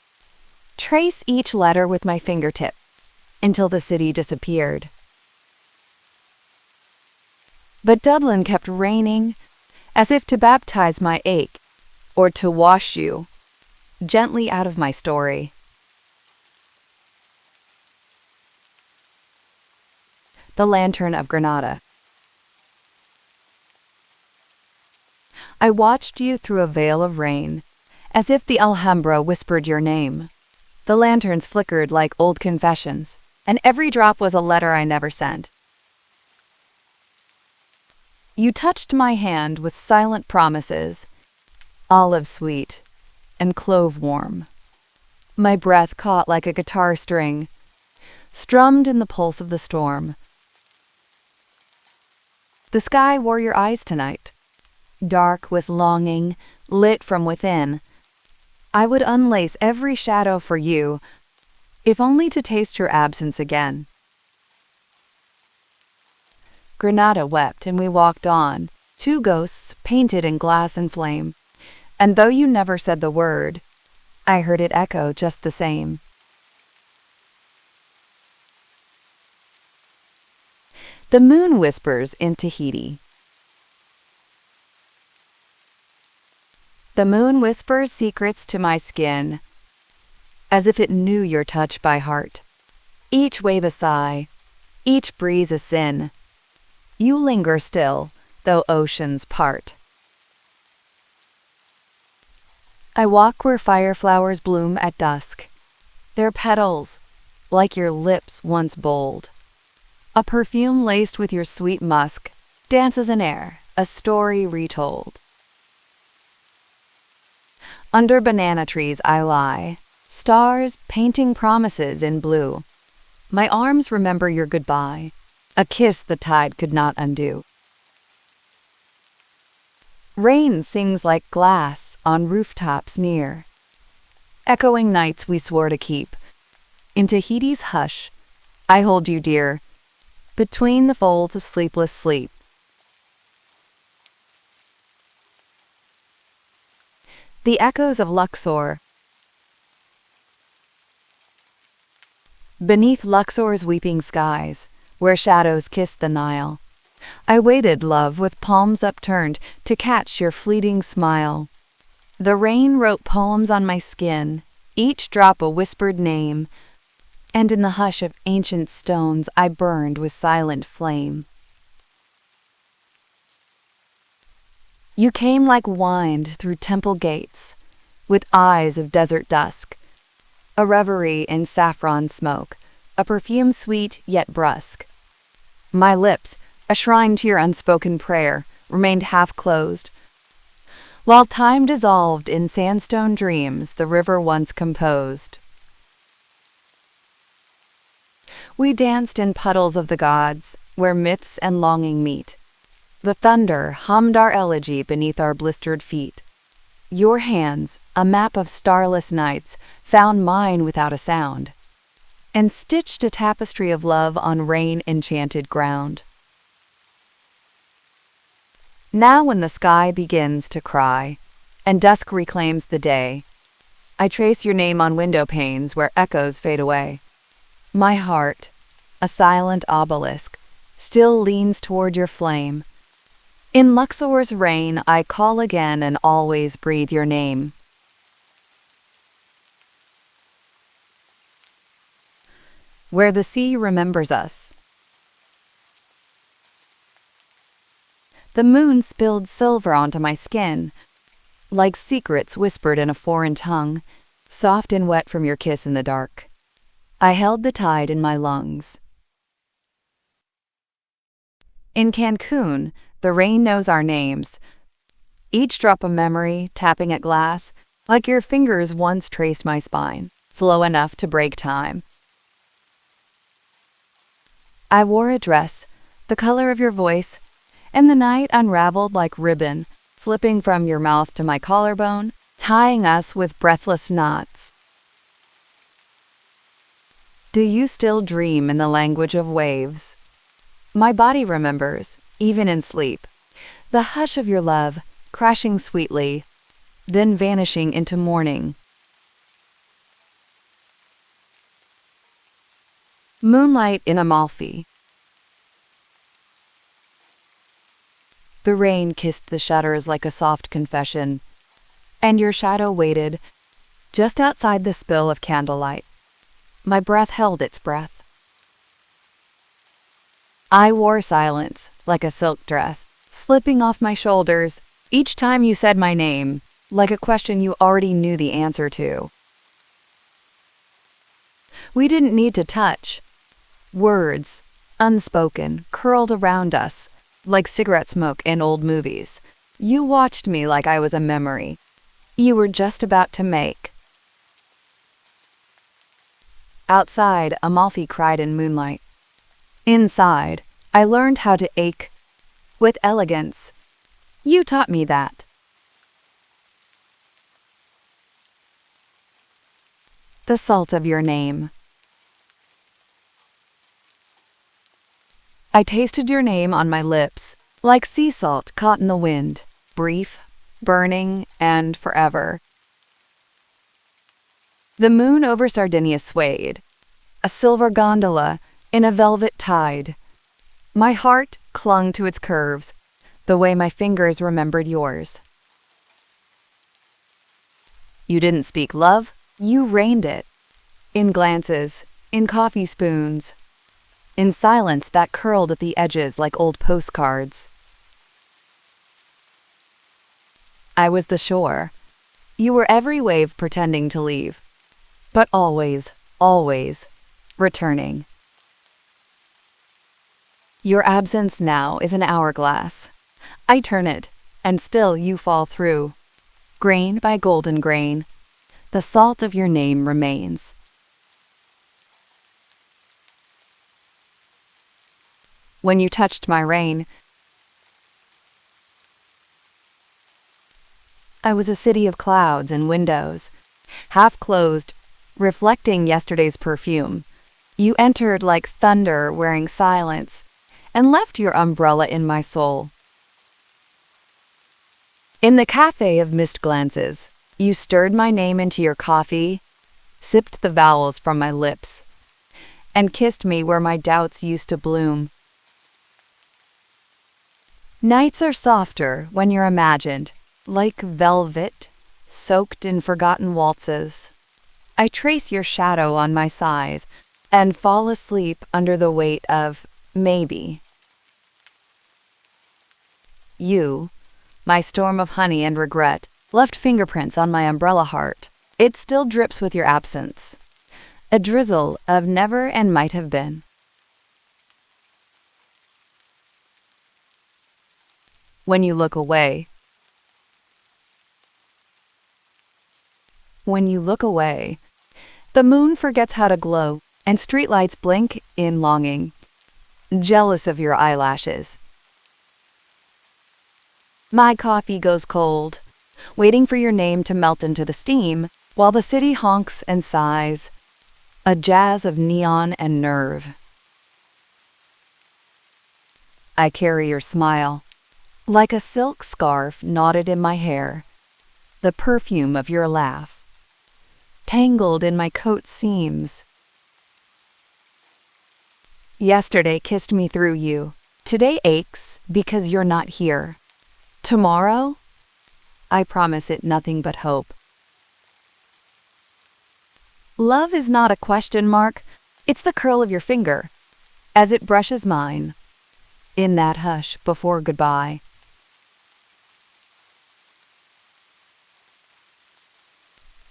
trace each letter with my fingertip until the city disappeared. But Dublin kept raining, as if to baptize my ache or to wash you gently out of my story. The Lantern of Granada. I watched you through a veil of rain, as if the Alhambra whispered your name. The lanterns flickered like old confessions, and every drop was a letter I never sent. You touched my hand with silent promises, olive sweet and clove warm. My breath caught like a guitar string, strummed in the pulse of the storm. The sky wore your eyes tonight, dark with longing, lit from within. I would unlace every shadow for you, if only to taste your absence again. Granada wept and we walked on, two ghosts painted in glass and flame, and though you never said the word, I heard it echo just the same. The moon whispers in Tahiti. The moon whispers secrets to my skin, as if it knew your touch by heart. Each wave a sigh, each breeze a sin. You linger still, though oceans part. I walk where fireflowers bloom at dusk, their petals, like your lips once bold. A perfume laced with your sweet musk dances in air, a story retold. Under banana trees I lie, stars painting promises in blue. My arms remember your goodbye, a kiss the tide could not undo. Rain sings like glass on rooftops near, echoing nights we swore to keep. In Tahiti's hush, I hold you dear, between the folds of sleepless sleep. The echoes of Luxor. Beneath Luxor's weeping skies, where shadows kissed the Nile, I waited, love, with palms upturned to catch your fleeting smile. The rain wrote poems on my skin, each drop a whispered name, and in the hush of ancient stones I burned with silent flame. You came like wind through temple gates, with eyes of desert dusk, a reverie in saffron smoke, a perfume sweet yet brusque. My lips, a shrine to your unspoken prayer, remained half-closed, while time dissolved in sandstone dreams the river once composed. We danced in puddles of the gods, where myths and longing meet. The thunder hummed our elegy beneath our blistered feet. Your hands, a map of starless nights, found mine without a sound, and stitched a tapestry of love on rain-enchanted ground. Now when the sky begins to cry, and dusk reclaims the day, I trace your name on window panes where echoes fade away. My heart, a silent obelisk, still leans toward your flame. In Luxor's rain I call again and always breathe your name. Where the sea remembers us. The moon spilled silver onto my skin, like secrets whispered in a foreign tongue, soft and wet from your kiss in the dark. I held the tide in my lungs. In Cancun, the rain knows our names, each drop a memory tapping at glass, like your fingers once traced my spine, slow enough to break time. I wore a dress, the color of your voice, and the night unraveled like ribbon, slipping from your mouth to my collarbone, tying us with breathless knots. Do you still dream in the language of waves? My body remembers, even in sleep, the hush of your love, crashing sweetly, then vanishing into morning. Moonlight in Amalfi. The rain kissed the shutters like a soft confession, and your shadow waited just outside the spill of candlelight. My breath held its breath. I wore silence like a silk dress, slipping off my shoulders each time you said my name, like a question you already knew the answer to. We didn't need to touch. Words, unspoken, curled around us, like cigarette smoke in old movies. You watched me like I was a memory you were just about to make. Outside, Amalfi cried in moonlight. Inside, I learned how to ache with elegance. You taught me that. The salt of your name. I tasted your name on my lips, like sea salt caught in the wind, brief, burning, and forever. The moon over Sardinia swayed, a silver gondola in a velvet tide. My heart clung to its curves, the way my fingers remembered yours. You didn't speak love, you rained it. In glances, in coffee spoons, in silence that curled at the edges like old postcards. I was the shore. You were every wave pretending to leave, but always, always returning. Your absence now is an hourglass. I turn it, and still you fall through. Grain by golden grain, the salt of your name remains. When you touched my rain, I was a city of clouds and windows, half closed, reflecting yesterday's perfume. You entered like thunder wearing silence, and left your umbrella in my soul. In the cafe of missed glances, you stirred my name into your coffee, sipped the vowels from my lips, and kissed me where my doubts used to bloom. Nights are softer when you're imagined, like velvet, soaked in forgotten waltzes. I trace your shadow on my sighs and fall asleep under the weight of maybe. You, my storm of honey and regret, left fingerprints on my umbrella heart. It still drips with your absence, a drizzle of never and might have been. When you look away, the moon forgets how to glow, and streetlights blink in longing, jealous of your eyelashes. My coffee goes cold, waiting for your name to melt into the steam, while the city honks and sighs, a jazz of neon and nerve. I carry your smile, like a silk scarf knotted in my hair, the perfume of your laugh, tangled in my coat seams. Yesterday kissed me through you. Today aches because you're not here. Tomorrow, I promise it nothing but hope. Love is not a question mark, it's the curl of your finger, as it brushes mine, in that hush before goodbye.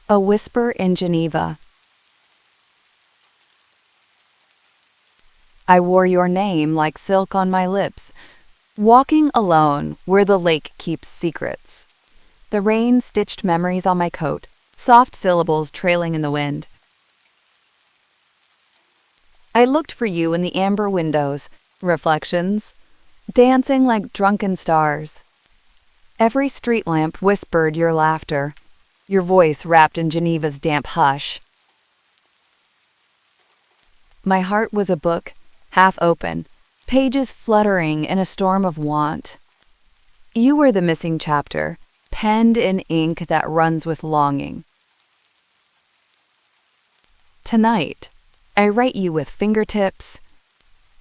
A whisper in Geneva. I wore your name like silk on my lips, walking alone where the lake keeps secrets. The rain stitched memories on my coat, soft syllables trailing in the wind. I looked for you in the amber windows, reflections, dancing like drunken stars. Every street lamp whispered your laughter, your voice wrapped in Geneva's damp hush. My heart was a book, half open, pages fluttering in a storm of want. You were the missing chapter, penned in ink that runs with longing. Tonight, I write you with fingertips,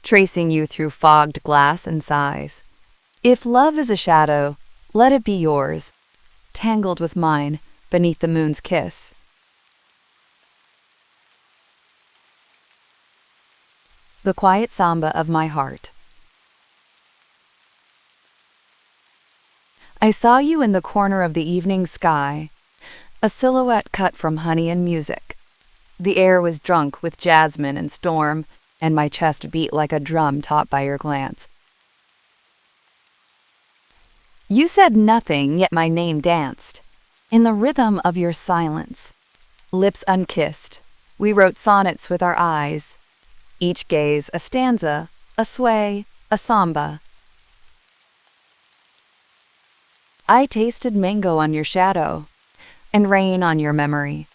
tracing you through fogged glass and sighs. If love is a shadow, let it be yours, tangled with mine beneath the moon's kiss. The quiet samba of my heart. I saw you in the corner of the evening sky, a silhouette cut from honey and music. The air was drunk with jasmine and storm, and my chest beat like a drum taught by your glance. You said nothing, yet my name danced. In the rhythm of your silence, lips unkissed, we wrote sonnets with our eyes, each gaze a stanza, a sway, a samba. I tasted mango on your shadow, and rain on your memory.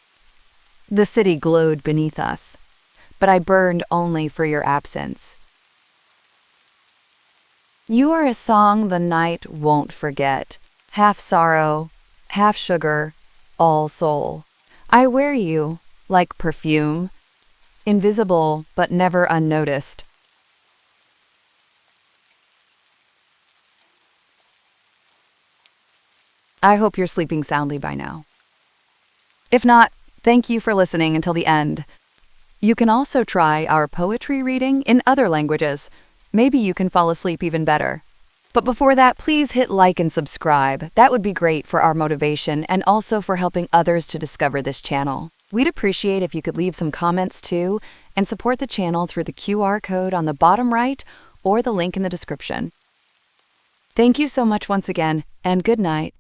The city glowed beneath us, but I burned only for your absence. You are a song the night won't forget, half sorrow, half sugar, all soul. I wear you, like perfume, invisible but never unnoticed. I hope you're sleeping soundly by now. If not, thank you for listening until the end. You can also try our poetry reading in other languages. Maybe you can fall asleep even better. But before that, please hit like and subscribe. That would be great for our motivation and also for helping others to discover this channel. We'd appreciate if you could leave some comments too and support the channel through the QR code on the bottom right or the link in the description. Thank you so much once again, and good night.